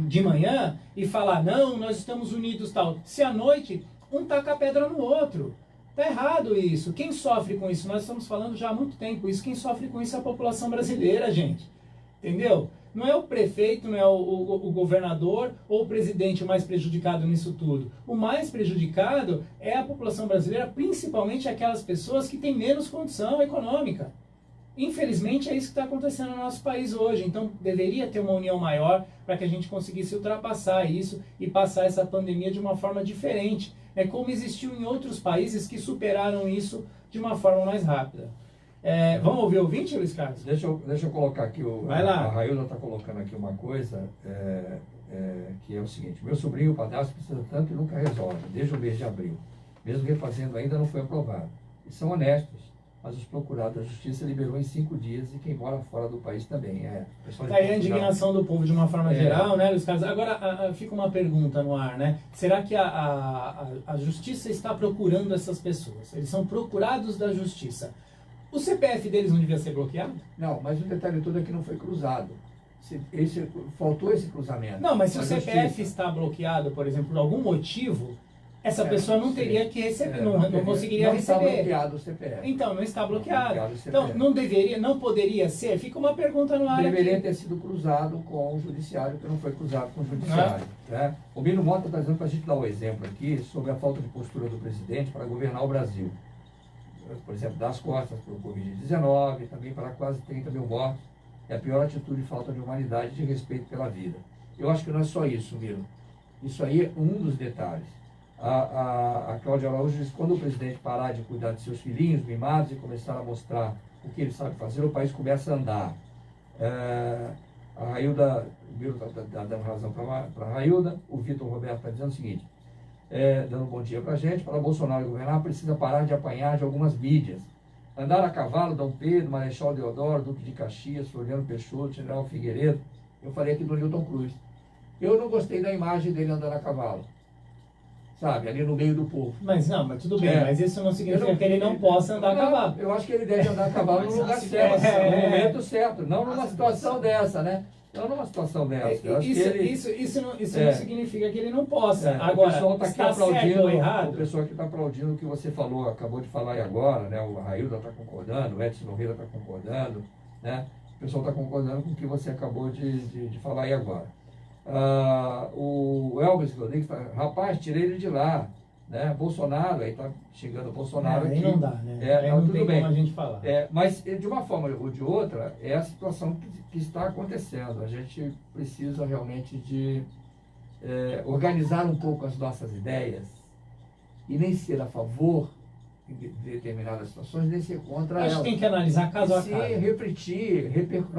de manhã e falar, não, nós estamos unidos tal, se à noite um taca a pedra no outro. Tá errado isso. Quem sofre com isso? Nós estamos falando já há muito tempo isso. Quem sofre com isso é a população brasileira, gente. Entendeu? Não é o prefeito, não é o governador ou o presidente o mais prejudicado nisso tudo. O mais prejudicado é a população brasileira, principalmente aquelas pessoas que têm menos condição econômica. Infelizmente é isso que está acontecendo no nosso país hoje. Então deveria ter uma união maior para que a gente conseguisse ultrapassar isso e passar essa pandemia de uma forma diferente. É como existiu em outros países que superaram isso de uma forma mais rápida. Vamos ouvir o ouvinte, Luiz Carlos? Deixa eu colocar aqui, Vai lá. A Railda está colocando aqui uma coisa, que é o seguinte: meu sobrinho, o padrasto, precisa tanto e nunca resolve, desde o mês de abril. Mesmo refazendo ainda não foi aprovado. E são honestos, mas os procurados da Justiça liberou em 5 dias e quem mora fora do país também. Está aí a indignação do povo de uma forma geral, né, Luiz Carlos? Agora, fica uma pergunta no ar, né? Será que a Justiça está procurando essas pessoas? Eles são procurados da Justiça. O CPF deles não devia ser bloqueado? Não, mas o detalhe todo é que não foi cruzado. Faltou esse cruzamento. Não, mas se o CPF está bloqueado, por exemplo, por algum motivo, essa pessoa não teria que receber, não conseguiria receber. Não está bloqueado o CPF. Então, não está bloqueado. Então, não poderia ser? Fica uma pergunta no ar Deveria aqui. ter sido cruzado com o Judiciário, que não foi cruzado com o Judiciário. Né? O Mino Mota está dizendo para a gente dar um exemplo aqui sobre a falta de postura do presidente para governar o Brasil. Por exemplo, dar as costas para o Covid-19, também para quase 30 mil mortos. É a pior atitude de falta de humanidade e de respeito pela vida. Eu acho que não é só isso, Miro. Isso aí é um dos detalhes. A Cláudia Araújo diz que quando o presidente parar de cuidar de seus filhinhos mimados e começar a mostrar o que ele sabe fazer, o país começa a andar. A Railda, o Miro está dando razão para a Railda, o Vitor Roberto está dizendo o seguinte, dando um bom dia para a gente: para Bolsonaro governar, precisa parar de apanhar de algumas mídias. Andar a cavalo, Dom Pedro, Marechal Deodoro, Duque de Caxias, Floriano Peixoto, General Figueiredo. Eu falei aqui do Newton Cruz. Eu não gostei da imagem dele andando a cavalo, sabe, ali no meio do povo. Mas tudo bem, mas isso não significa que ele não possa andar a cavalo. Eu acho que ele deve andar a cavalo no lugar certo, no momento certo, não numa situação dessa, né? Não numa situação dessa. Eu acho isso não significa que ele não possa. Agora, o pessoal está aplaudindo errado. O pessoal que está aplaudindo o que você falou, acabou de falar aí agora, né? O Railda está concordando, o Edson Nogueira está concordando, né? O pessoal está concordando com o que você acabou de falar aí agora. O Elvis Rodrigues está: rapaz, tirei ele de lá, né? Bolsonaro, aí está xingando o Bolsonaro aqui. Aí não dá, né? Aí não tem como a gente falar. Mas de uma forma ou de outra, é a situação que está acontecendo. A gente precisa realmente de organizar um pouco as nossas ideias e nem ser a favor de determinadas situações, nem ser contra elas. Acho que tem que analisar caso a caso. Nós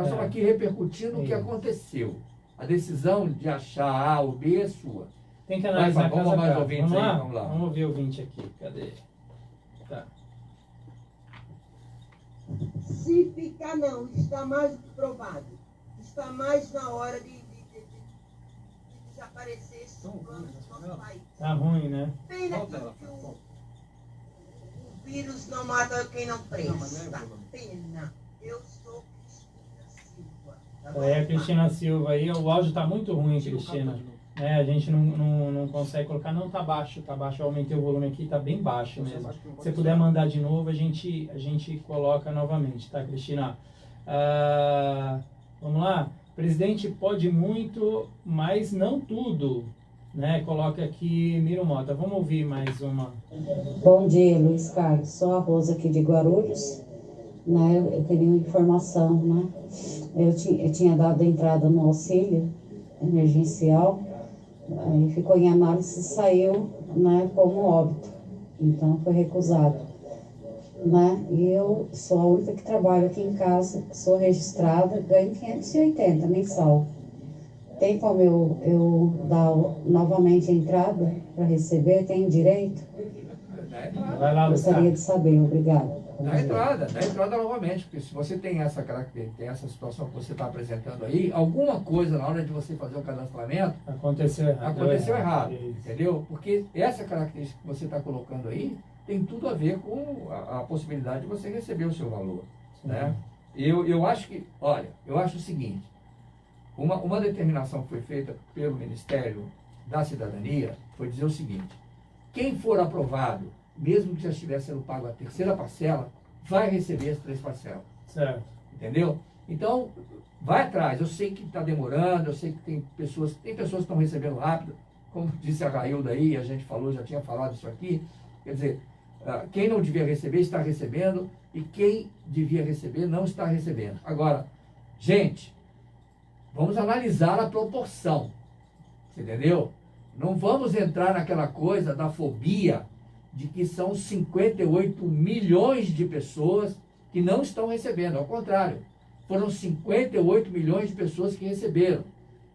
estamos aqui repercutindo o que aconteceu. A decisão de achar A ou B é sua. Tem que analisar caso a caso. Vamos lá. Vamos ouvir o ouvinte aqui. Cadê? Tá. Se ficar, não, está mais do que provado. Está mais na hora de desaparecer esse plano do nosso país. Tá ruim, né? Pena que o vírus não mata quem não presta. Pena. Eu sou Cristina Silva. A Cristina Silva aí, o áudio tá muito ruim, Cristina. A gente não consegue colocar, não, tá baixo, eu aumentei o volume aqui, tá bem baixo mesmo. Se você puder mandar de novo, a gente coloca novamente, tá, Cristina? Vamos lá? O presidente pode muito, mas não tudo, né? Coloca aqui Miro Mota. Vamos ouvir mais uma. Bom dia, Luiz Carlos. Sou a Rosa aqui de Guarulhos. Eu queria uma informação, né? eu tinha dado entrada no auxílio emergencial, aí ficou em análise e saiu, né, como óbito. Então foi recusado, né? E eu sou a única que trabalho aqui em casa, sou registrada, ganho 580 mensal. Tem como eu dar novamente a entrada para receber? Tem direito? Vai lá, Gostaria Luciano. de saber, obrigado. Dá entrada novamente, porque se você tem essa característica, tem essa situação que você está apresentando aí, alguma coisa na hora de você fazer o cadastramento Aconteceu errado. errado, entendeu? Porque essa característica que você está colocando aí tem tudo a ver com a possibilidade de você receber o seu valor, né? Eu acho que, olha, eu acho o seguinte, uma determinação que foi feita pelo Ministério da Cidadania foi dizer o seguinte: quem for aprovado, mesmo que já estivesse sendo pago a terceira parcela, vai receber as 3 parcelas. Certo. Entendeu? Então, vai atrás. Eu sei que está demorando, eu sei que tem pessoas que estão recebendo rápido, como disse a Railda aí, a gente falou, já tinha falado isso aqui. Quer dizer, quem não devia receber está recebendo, e quem devia receber não está recebendo. Agora, gente, vamos analisar a proporção. Você entendeu? Não vamos entrar naquela coisa da fobia de que são 58 milhões de pessoas que não estão recebendo. Ao contrário, foram 58 milhões de pessoas que receberam.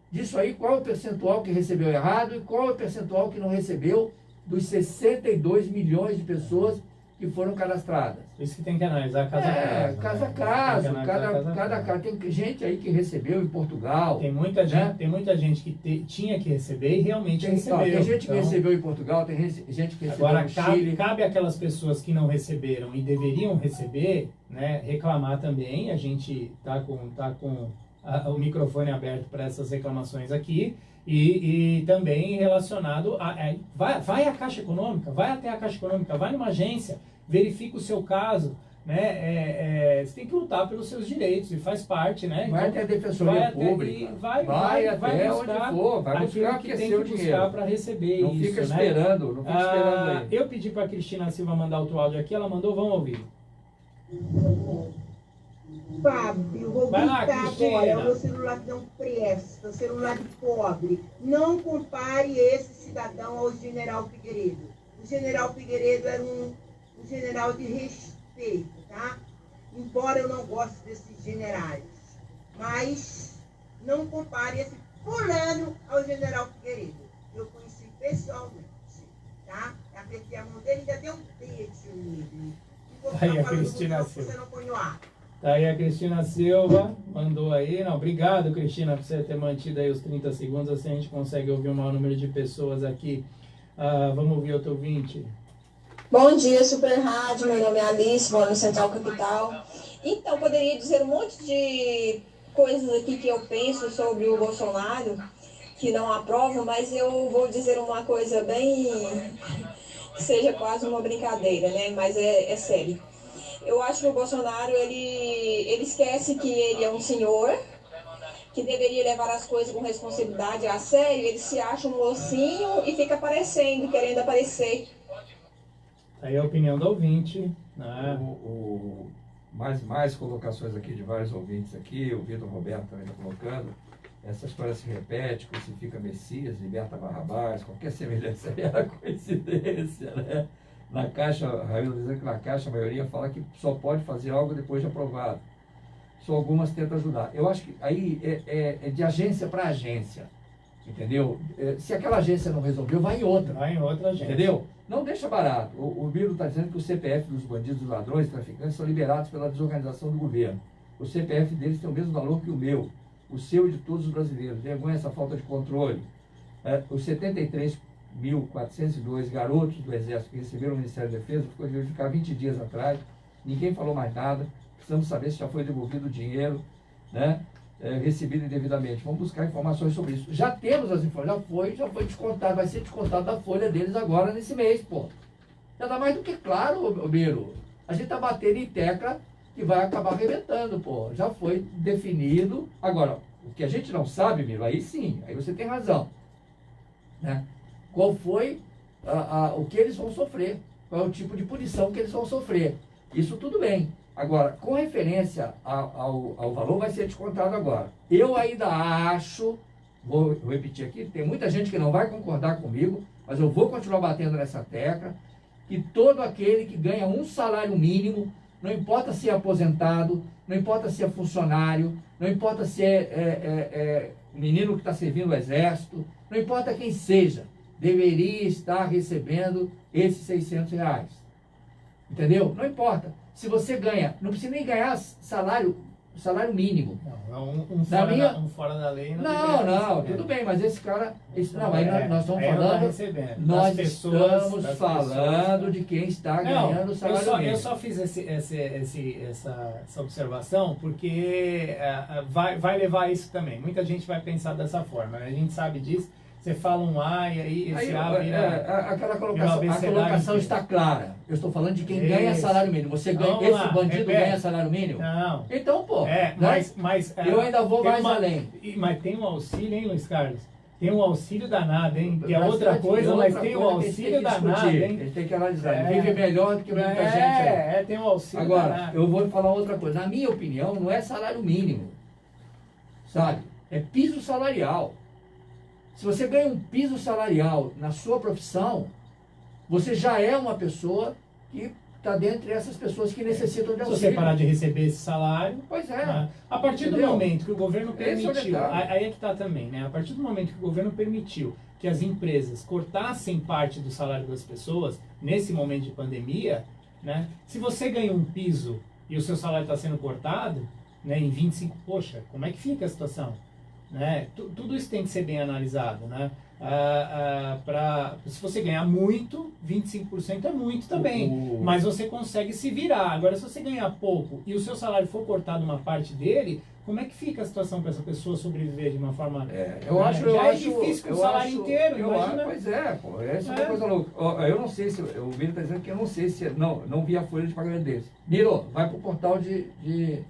Disso aí, qual é o percentual que recebeu errado e qual é o percentual que não recebeu dos 62 milhões de pessoas que foram cadastradas? Isso que tem que analisar caso a caso. Caso a Tem caso, que analisar cada caso. Tem gente aí que recebeu em Portugal. Tem muita gente, né? tem muita gente que tinha que receber e realmente recebeu. Tem gente que Então, recebeu em Portugal, tem gente que recebeu agora, no Chile. cabe aquelas pessoas que não receberam e deveriam receber, né, reclamar também. A gente tá com o microfone aberto para essas reclamações aqui. E também relacionado vai à Caixa Econômica, vai até a Caixa Econômica, vai numa agência, verifica o seu caso, né? Você tem que lutar pelos seus direitos e faz parte, né? Vai até a Defensoria Pública, vai até onde for, vai buscar aquilo que tem seu que dinheiro. buscar para receber Não isso, fica né? esperando, não fica esperando aí. Eu pedi para a Cristina Silva mandar outro áudio aqui, ela mandou, vamos ouvir. Fábio, vou Vai lá, gritar Cristina. agora, é o meu celular que não presta, celular de pobre. Não compare esse cidadão ao general Figueiredo. O general Figueiredo era um general de respeito, tá? Embora eu não goste desses generais. Mas não compare esse fulano ao general Figueiredo. Eu conheci pessoalmente, tá? Apertei a mão dele e ainda dei um beijo nele. E vou Aí a falando Cristina você Silva. não põe o ar. Tá aí a Cristina Silva, mandou aí. Não, obrigado, Cristina, por você ter mantido aí os 30 segundos, assim a gente consegue ouvir o maior número de pessoas aqui. Vamos ouvir outro ouvinte. Bom dia, Super Rádio. Meu nome é Alice, moro no Central Capital. Então, poderia dizer um monte de coisas aqui que eu penso sobre o Bolsonaro, que não aprovo, mas eu vou dizer uma coisa bem... que seja quase uma brincadeira, né? Mas é sério. Eu acho que o Bolsonaro, ele esquece que ele é um senhor, que deveria levar as coisas com responsabilidade a sério. Ele se acha um mocinho e fica aparecendo, querendo aparecer. Aí a opinião do ouvinte, né? Mais colocações aqui de vários ouvintes aqui, o Vitor Roberto também está colocando. Essa história se repete, crucifica Messias, liberta Barrabás, qualquer semelhança era coincidência, né? Na Caixa, a Raíla dizendo que na Caixa a maioria fala que só pode fazer algo depois de aprovado. Só algumas tentam ajudar. Eu acho que aí é de agência para agência, entendeu? Se aquela agência não resolveu, vai em outra. Vai em outra agência. Entendeu? Não deixa barato. O Biro está dizendo que o CPF dos bandidos, dos ladrões, traficantes são liberados pela desorganização do governo. O CPF deles tem o mesmo valor que o meu, o seu e de todos os brasileiros. Vergonha essa falta de controle. Os 73.402 garotos do Exército que receberam o Ministério da Defesa ficou verificado 20 dias atrás. Ninguém falou mais nada. Precisamos saber se já foi devolvido o dinheiro, né? Recebido indevidamente. Vamos buscar informações sobre isso. Já temos as informações, já foi descontado, vai ser descontado da folha deles agora nesse mês, pô. Já está mais do que claro, Biro. A gente está batendo em tecla que vai acabar arrebentando, pô. Já foi definido. Agora, o que a gente não sabe, Biro, aí sim, aí você tem razão, né? Qual foi o que eles vão sofrer? Qual é o tipo de punição que eles vão sofrer? Isso tudo bem. Agora, com referência ao valor, vai ser descontado agora. Eu ainda acho, vou repetir aqui, tem muita gente que não vai concordar comigo, mas eu vou continuar batendo nessa tecla, que todo aquele que ganha um salário mínimo, não importa se é aposentado, não importa se é funcionário, não importa se é menino que está servindo o exército, não importa quem seja, deveria estar recebendo esses R$600. Entendeu? Não importa. Se você ganha, não precisa nem ganhar salário mínimo. Não, um fora da lei não, tudo bem, mas esse cara, nós estamos falando, estamos falando de quem está ganhando salário mínimo. Eu só fiz essa observação porque vai levar isso também. Muita gente vai pensar dessa forma, né? A gente sabe disso. Você fala um A e aí esse A vira... Aquela colocação está clara. Eu estou falando de quem ganha salário mínimo. Você ganha, esse bandido ganha salário mínimo? Não. Então, pô. Mas eu ainda vou mais além. Mas tem um auxílio, hein, Luiz Carlos? Tem um auxílio danado, hein? Que é outra coisa, mas tem um auxílio danado, hein? A gente tem que analisar. Vive melhor do que muita gente aí. Tem um auxílio danado. Agora, eu vou falar outra coisa. Na minha opinião, não é salário mínimo. Sabe? É piso salarial. Se você ganha um piso salarial na sua profissão, você já é uma pessoa que está dentre essas pessoas que necessitam de auxílio. Se você parar de receber esse salário... Pois é. A partir do momento que o governo permitiu... Aí é que está também, né? A partir do momento que o governo permitiu que as empresas cortassem parte do salário das pessoas, nesse momento de pandemia, né? Se você ganha um piso e o seu salário está sendo cortado, né, em 25%, poxa, como é que fica a situação? Né? Tudo isso tem que ser bem analisado, né? Se você ganhar muito, 25% é muito também, mas você consegue se virar. Agora, se você ganhar pouco e o seu salário for cortado uma parte dele, como é que fica a situação para essa pessoa sobreviver de uma forma... Eu acho difícil com o salário inteiro, imagina. Pois é, pô, essa é uma coisa louca. Eu não sei se, o Miro está dizendo que eu não sei se, não vi a folha de pagamento desse. Miro, vai para o portal de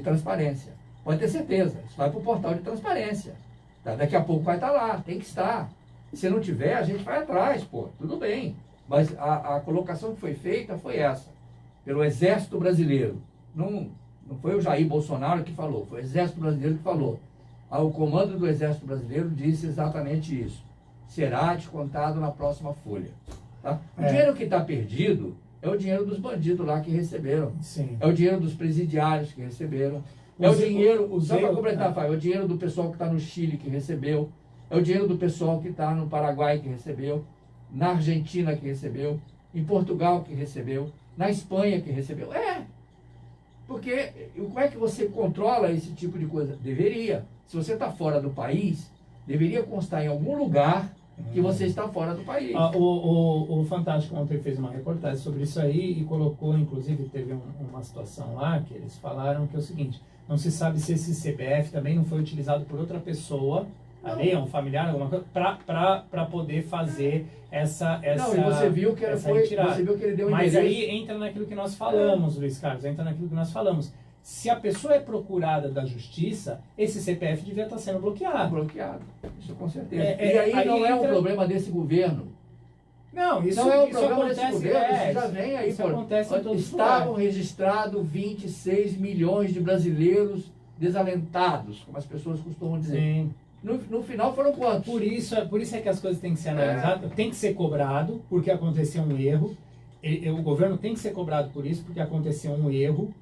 transparência. Pode ter certeza, isso vai para o portal de transparência. Tá? Daqui a pouco vai estar lá, tem que estar. E se não tiver, a gente vai atrás, pô, tudo bem. Mas a colocação que foi feita foi essa, pelo Exército Brasileiro. Não foi o Jair Bolsonaro que falou, foi o Exército Brasileiro que falou. O comando do Exército Brasileiro disse exatamente isso. Será descontado na próxima folha. Tá? O dinheiro que está perdido é o dinheiro dos bandidos lá que receberam. Sim. É o dinheiro dos presidiários que receberam. É o dinheiro, só para completar, Fábio, é o dinheiro do pessoal que está no Chile que recebeu, é o dinheiro do pessoal que está no Paraguai que recebeu, na Argentina que recebeu, em Portugal que recebeu, na Espanha que recebeu. Porque como é que você controla esse tipo de coisa? Deveria. Se você está fora do país, deveria constar em algum lugar que você está fora do país. O Fantástico ontem fez uma reportagem sobre isso aí e colocou, inclusive, teve uma situação lá que eles falaram que é o seguinte: não se sabe se esse CPF também não foi utilizado por outra pessoa, ali, um familiar, alguma coisa, para poder fazer essa Não, e você viu que você viu que ele deu Mas aí entra naquilo que nós falamos, Luiz Carlos, entra naquilo que nós falamos. Se a pessoa é procurada da justiça, esse CPF devia estar sendo bloqueado. Bloqueado, isso com certeza. E aí não é um problema desse governo. Não, isso não é um isso problema acontece, desse governo, isso já vem aí. Isso acontece em todos os Estavam lugares. registrados 26 milhões de brasileiros desalentados, como as pessoas costumam dizer. Sim. No final foram quantos? Por isso é que as coisas têm que ser analisadas, tem que ser cobrado, porque aconteceu um erro. O governo tem que ser cobrado por isso, porque aconteceu um erro.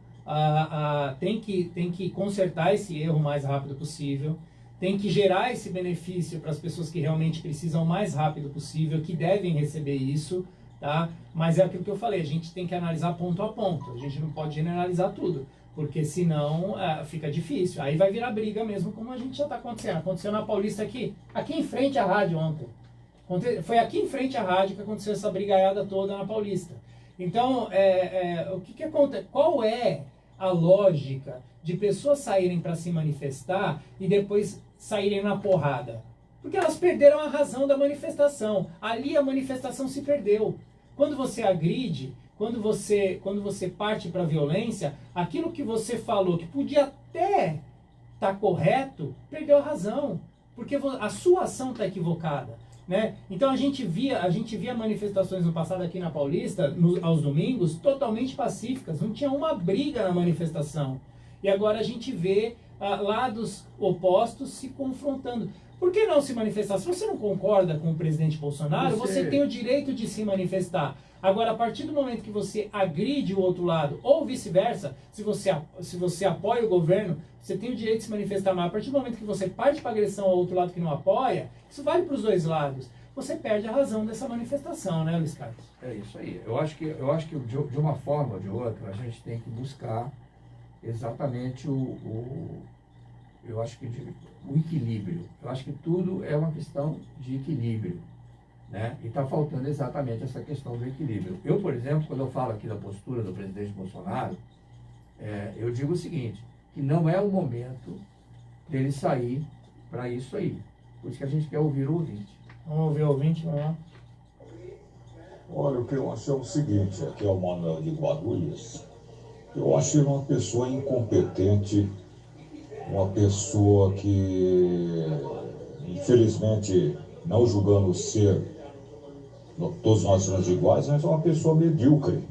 Tem que consertar esse erro o mais rápido possível, tem que gerar esse benefício para as pessoas que realmente precisam o mais rápido possível, que devem receber isso, tá? Mas é aquilo que eu falei, a gente tem que analisar ponto a ponto, a gente não pode generalizar tudo, porque senão fica difícil, aí vai virar briga mesmo, como a gente já está acontecendo. Aconteceu na Paulista aqui em frente à rádio ontem, foi aqui em frente à rádio que aconteceu essa brigaiada toda na Paulista. Então, o que acontece? Qual é a lógica de pessoas saírem para se manifestar e depois saírem na porrada? Porque elas perderam a razão da manifestação. Ali a manifestação se perdeu. Quando você agride, quando você parte para a violência, aquilo que você falou que podia até estar correto, perdeu a razão. Porque a sua ação está equivocada. né? Então a gente via manifestações no passado aqui na Paulista, aos domingos, totalmente pacíficas, não tinha uma briga na manifestação. E agora a gente vê lados opostos se confrontando. Por que não se manifestar? Se você não concorda com o presidente Bolsonaro, você tem o direito de se manifestar. Agora, a partir do momento que você agride o outro lado, ou vice-versa, se você apoia o governo, você tem o direito de se manifestar, mas a partir do momento que você parte para agressão ao outro lado que não apoia, isso vale para os dois lados. Você perde a razão dessa manifestação, né, Luiz Carlos? É isso aí. Eu acho que de uma forma ou de outra, a gente tem que buscar exatamente eu acho que o equilíbrio. Eu acho que tudo é uma questão de equilíbrio, né? E está faltando exatamente essa questão do equilíbrio. Eu, por exemplo, quando eu falo aqui da postura do presidente Bolsonaro, eu digo o seguinte, que não é o momento dele sair para isso aí. Por isso que a gente quer ouvir o ouvinte. Vamos ouvir o ouvinte, vamos lá. Olha, o que eu acho é o seguinte, aqui é o Manuel de Guarulhos. Eu acho ele uma pessoa incompetente, uma pessoa que, infelizmente, não julgando ser, todos nós somos iguais, mas é uma pessoa medíocre,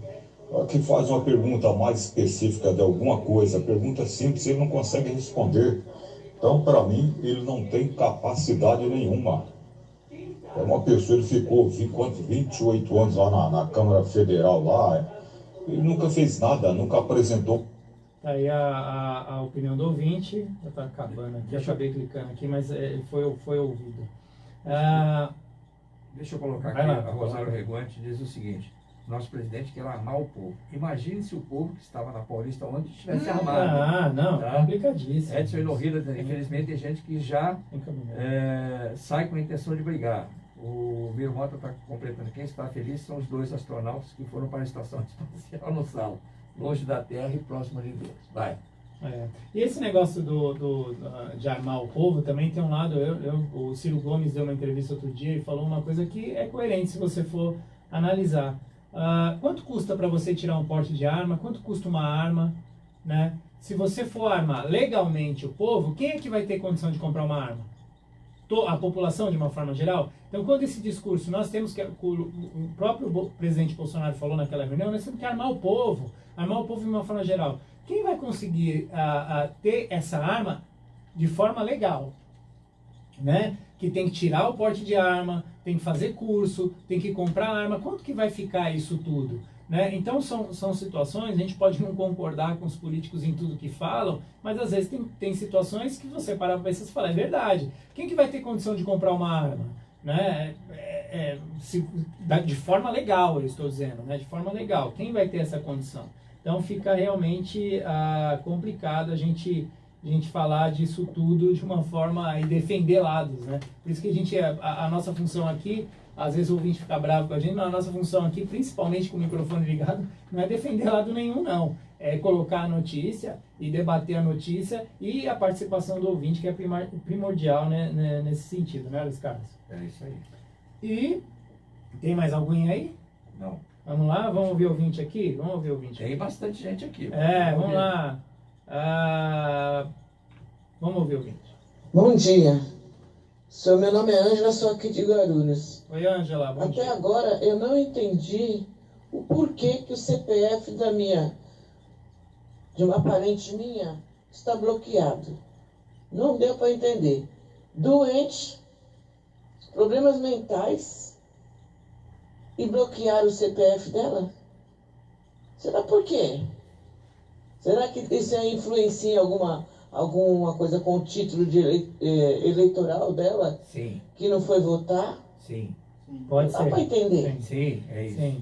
que faz uma pergunta mais específica de alguma coisa, pergunta simples, ele não consegue responder. Então, para mim, ele não tem capacidade nenhuma. É uma pessoa, ele ficou 28 anos lá na Câmara Federal, lá, ele nunca fez nada, nunca apresentou. Tá aí a opinião do ouvinte, já está acabando aqui, eu acabei clicando aqui, mas ele foi ouvido. Deixa eu colocar aqui, a Rosário Reguante diz o seguinte, nosso presidente quer amar o povo. Imagine se o povo que estava na Paulista ontem estivesse armado. Não, tá? Complicadíssimo. Edson e Lohida, infelizmente, tem gente que já sai com a intenção de brigar. O Miro Mota está completando, quem está feliz são os 2 astronautas que foram para a estação espacial no Sal, longe da Terra e próximo de Deus. Vai. E esse negócio de armar o povo também tem um lado, o Ciro Gomes deu uma entrevista outro dia e falou uma coisa que é coerente se você for analisar. Quanto custa para você tirar um porte de arma? Quanto custa uma arma? Né? Se você for armar legalmente o povo, quem é que vai ter condição de comprar uma arma? A população de uma forma geral? Então, quando esse discurso, nós temos que, o próprio presidente Bolsonaro falou naquela reunião, nós temos que armar o povo de uma forma geral. Quem vai conseguir ter essa arma de forma legal? Né? Que tem que tirar o porte de arma, tem que fazer curso, tem que comprar arma. Quanto que vai ficar isso tudo? Né? Então são situações, a gente pode não concordar com os políticos em tudo que falam, mas às vezes tem situações que você para para pensar e fala, é verdade. Quem que vai ter condição de comprar uma arma? Né? De forma legal, eu estou dizendo, né? De forma legal. Quem vai ter essa condição? Então fica realmente complicado a gente falar disso tudo de uma forma e defender lados, né? Por isso que a nossa função aqui, às vezes o ouvinte fica bravo com a gente, mas a nossa função aqui, principalmente com o microfone ligado, não é defender lado nenhum, não. É colocar a notícia e debater a notícia e a participação do ouvinte, que é primordial, né, nesse sentido, né, Luiz Carlos? É isso aí. E tem mais alguém aí? Não. Vamos lá? Vamos ouvir o ouvinte aqui? Vamos ouvir o ouvinte. Tem bastante gente aqui. Vamos lá. Vamos ouvir o ouvinte. Bom dia. Meu nome é Ângela, sou aqui de Guarulhos. Oi, Ângela, bom dia. Até agora eu não entendi o porquê que o CPF de uma parente minha está bloqueado. Não deu para entender. Doente, problemas mentais e bloquear o CPF dela? Será por quê? Será que isso influencia alguma coisa com o título eleitoral dela? Sim. Que não foi votar? Sim. Pode ser. Dá para entender? Sim, é isso. Sim.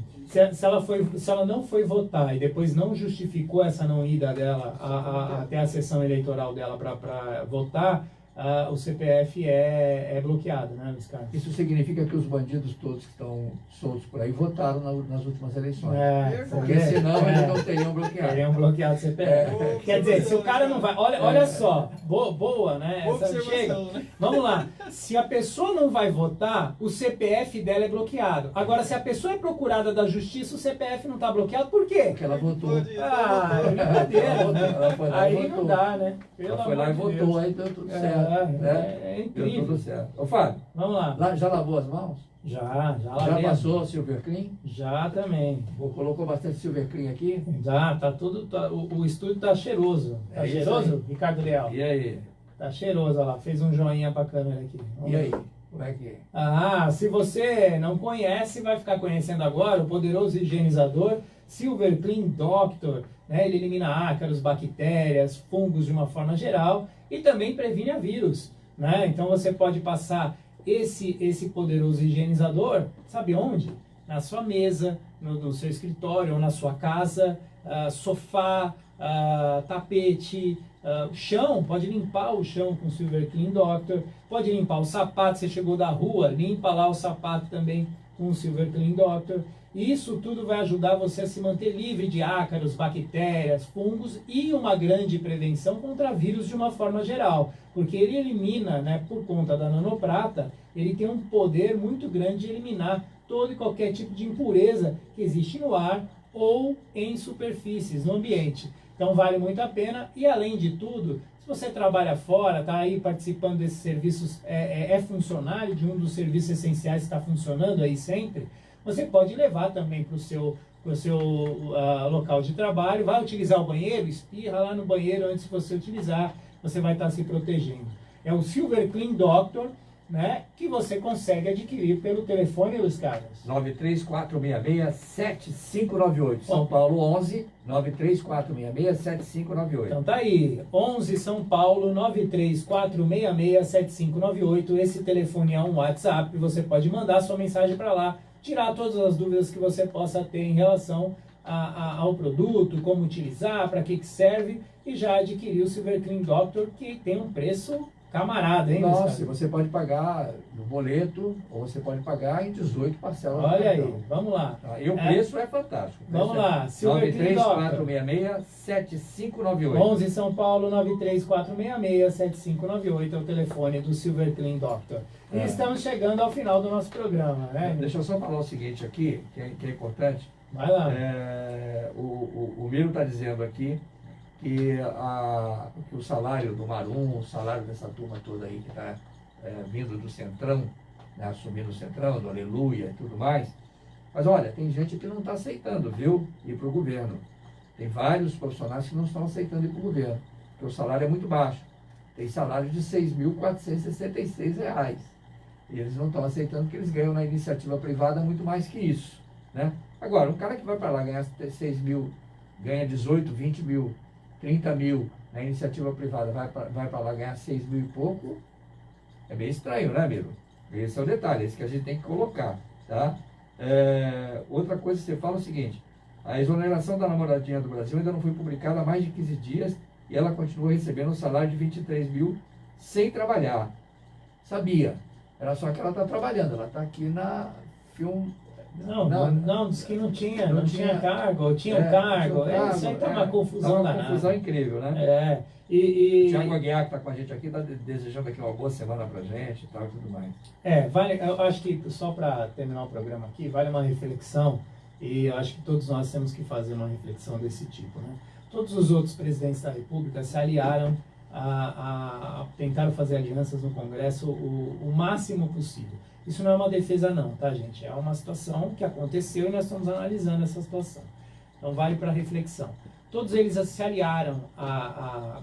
Se ela não foi votar e depois não justificou essa não ida dela até a sessão eleitoral dela para votar, o CPF é bloqueado, né, Luiz Carlos? Isso significa que os bandidos todos que estão soltos por aí votaram nas últimas eleições. Porque senão eles não teriam bloqueado. Teriam bloqueado o CPF. Quer dizer, se o cara não vai... Olha só, boa, né? Chega. Vamos lá. Se a pessoa não vai votar, o CPF dela é bloqueado. Agora, se a pessoa é procurada da justiça, o CPF não está bloqueado, por quê? Porque ela votou. É brincadeira, né? Aí não dá, né? Ela foi lá e votou, aí deu tudo certo. né? É Deu incrível. tudo certo. Ô, Fábio, Vamos lá. já lavou as mãos? Já Já lavei. passou o Silver Clean? Já também. Colocou bastante Silver Clean aqui? Já, tá tudo. O estúdio tá cheiroso. Tá É isso cheiroso, Ricardo Leal? E aí? Tá cheiroso, olha lá. Fez um joinha pra câmera aqui. Vamos E ver. aí? Como é que é? Ah, se você não conhece, vai ficar conhecendo agora o poderoso higienizador Silver Clean Doctor. Né? Ele elimina ácaros, bactérias, fungos de uma forma geral e também previne a vírus. Né? Então você pode passar esse poderoso higienizador, sabe onde? Na sua mesa, no seu escritório ou na sua casa, sofá, tapete, chão, pode limpar o chão com Silver Clean Doctor, pode limpar o sapato, você chegou da rua, limpa lá o sapato também com Silver Clean Doctor. E isso tudo vai ajudar você a se manter livre de ácaros, bactérias, fungos e uma grande prevenção contra vírus de uma forma geral. Porque ele elimina, né, por conta da nanoprata, ele tem um poder muito grande de eliminar todo e qualquer tipo de impureza que existe no ar ou em superfícies, no ambiente. Então vale muito a pena e além de tudo, se você trabalha fora, está aí participando desses serviços, é funcionário de um dos serviços essenciais que está funcionando aí sempre, você pode levar também para o seu local de trabalho, vai utilizar o banheiro, espirra lá no banheiro antes de você utilizar, você vai estar se protegendo. É o Silver Clean Doctor, né, que você consegue adquirir pelo telefone, Luiz Carlos. 93466-7598. São Paulo 11 93466-7598. Então tá aí, 11 São Paulo 93466-7598. Esse telefone é um WhatsApp, você pode mandar sua mensagem para lá, tirar todas as dúvidas que você possa ter em relação ao produto, como utilizar, para que serve, e já adquirir o Silver Clean Doctor, que tem um preço camarada, hein? Nossa, você pode pagar no boleto, ou você pode pagar em 18 parcelas. Olha aí, vamos lá. E o preço é fantástico. Vamos lá, Silver Clean Doctor. 93466-7598. 11 São Paulo 93466-7598 é o telefone do Silver Clean Doctor. E estamos chegando ao final do nosso programa, né? Deixa eu só falar o seguinte aqui, que é importante. Vai lá. O Miro está dizendo aqui que o salário do Marum, o salário dessa turma toda aí que está vindo do Centrão, né, assumindo o Centrão, do Aleluia e tudo mais. Mas olha, tem gente que não está aceitando, viu? Ir para o governo. Tem vários profissionais que não estão aceitando ir para o governo, porque o salário é muito baixo. Tem salário de R$ 6.466. E eles não estão aceitando porque eles ganham na iniciativa privada muito mais que isso, né? Agora, um cara que vai para lá ganhar 6 mil, ganha 18, 20 mil, 30 mil na iniciativa privada, vai para lá ganhar 6 mil e pouco, é meio estranho, né, Miro? Esse é o detalhe, esse que a gente tem que colocar, tá? Outra coisa que você fala é o seguinte, a exoneração da namoradinha do Brasil ainda não foi publicada há mais de 15 dias e ela continua recebendo um salário de 23 mil sem trabalhar. Sabia, era só que ela está trabalhando, ela está aqui na Film... Não, disse que não tinha cargo, ou tinha um cargo. Isso aí tá uma confusão danada. Uma confusão incrível, né? O Thiago Aguiar, que está com a gente aqui, está desejando aqui uma boa semana pra gente e tal e tudo mais. Eu acho que, só para terminar o programa aqui, vale uma reflexão, e eu acho que todos nós temos que fazer uma reflexão desse tipo, né? Todos os outros presidentes da República se aliaram tentaram fazer alianças no Congresso o máximo possível. Isso não é uma defesa não, tá, gente? É uma situação que aconteceu e nós estamos analisando essa situação. Então vale para reflexão. Todos eles se aliaram ao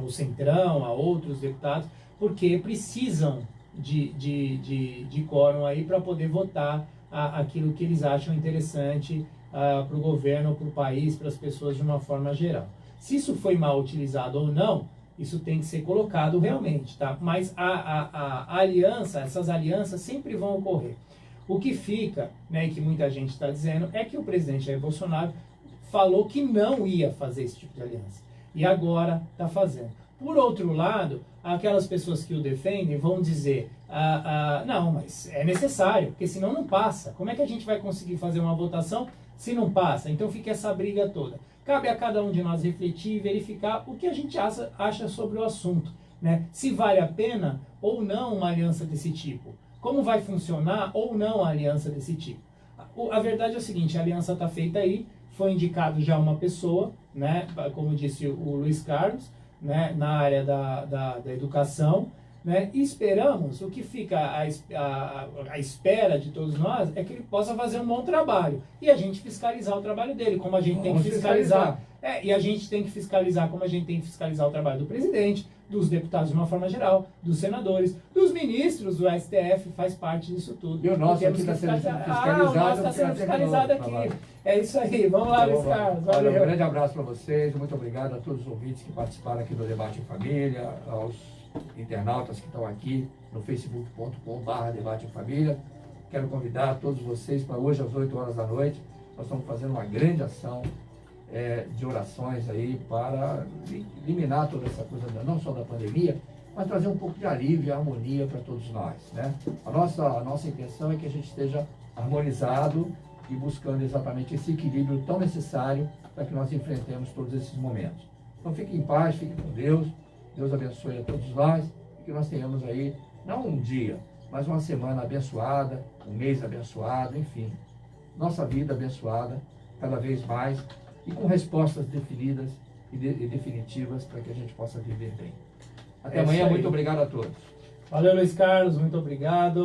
Centrão, a outros deputados, porque precisam de quórum aí para poder votar aquilo que eles acham interessante para o governo, para o país, para as pessoas de uma forma geral. Se isso foi mal utilizado ou não, isso tem que ser colocado realmente, tá? Mas a aliança, essas alianças sempre vão ocorrer. O que fica, né, e que muita gente está dizendo, é que o presidente Jair Bolsonaro falou que não ia fazer esse tipo de aliança. E agora está fazendo. Por outro lado, aquelas pessoas que o defendem vão dizer, não, mas é necessário, porque senão não passa. Como é que a gente vai conseguir fazer uma votação se não passa? Então fica essa briga toda. Cabe a cada um de nós refletir e verificar o que a gente acha sobre o assunto, né? Se vale a pena ou não uma aliança desse tipo. Como vai funcionar ou não a aliança desse tipo. A verdade é o seguinte, a aliança está feita aí, foi indicado já uma pessoa, né? Como disse o Luiz Carlos, né, na área da educação, né, e esperamos, o que fica à espera de todos nós é que ele possa fazer um bom trabalho e a gente fiscalizar o trabalho dele, como a gente tem que fiscalizar. E a gente tem que fiscalizar como a gente tem que fiscalizar o trabalho do presidente, dos deputados de uma forma geral, dos senadores, dos ministros, do STF, faz parte disso tudo. E o nosso aqui está sendo fiscalizado. O nosso está sendo fiscalizado aqui. É isso aí. Vamos lá, Luiz Carlos. Valeu. Um grande abraço para vocês. Muito obrigado a todos os ouvintes que participaram aqui do Debate em Família, aos internautas que estão aqui no facebook.com/Debate em Família. Quero convidar todos vocês para hoje às 8 horas da noite. Nós estamos fazendo uma grande ação de orações aí para eliminar toda essa coisa, não só da pandemia, mas trazer um pouco de alívio e harmonia para todos nós, né? A nossa intenção é que a gente esteja harmonizado e buscando exatamente esse equilíbrio tão necessário para que nós enfrentemos todos esses momentos. Então fique em paz, fique com Deus, Deus abençoe a todos nós e que nós tenhamos aí, não um dia, mas uma semana abençoada, um mês abençoado, enfim, nossa vida abençoada cada vez mais e com respostas definidas e definitivas para que a gente possa viver bem. Até amanhã, muito obrigado a todos. Valeu, Luiz Carlos, muito obrigado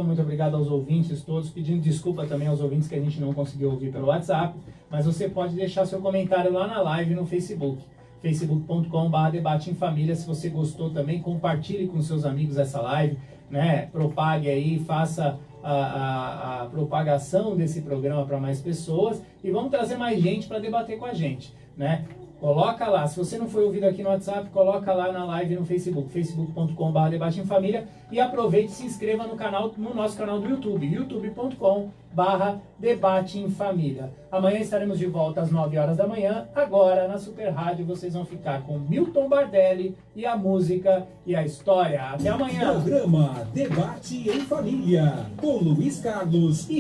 aos ouvintes todos, pedindo desculpa também aos ouvintes que a gente não conseguiu ouvir pelo WhatsApp, mas você pode deixar seu comentário lá na live no Facebook, facebook.com/Debate em Família. Se você gostou também, compartilhe com seus amigos essa live, né? Propague aí, faça a propagação desse programa para mais pessoas e vamos trazer mais gente para debater com a gente, né? Coloca lá, se você não foi ouvido aqui no WhatsApp, coloca lá na live no Facebook, facebook.com/Debate em Família e aproveite e se inscreva no nosso canal do YouTube, youtube.com/Debate em Família. Amanhã estaremos de volta às 9 horas da manhã. Agora, na Super Rádio, vocês vão ficar com Milton Bardelli e a música e a história. Até amanhã! Programa Debate em Família, com Luiz Carlos e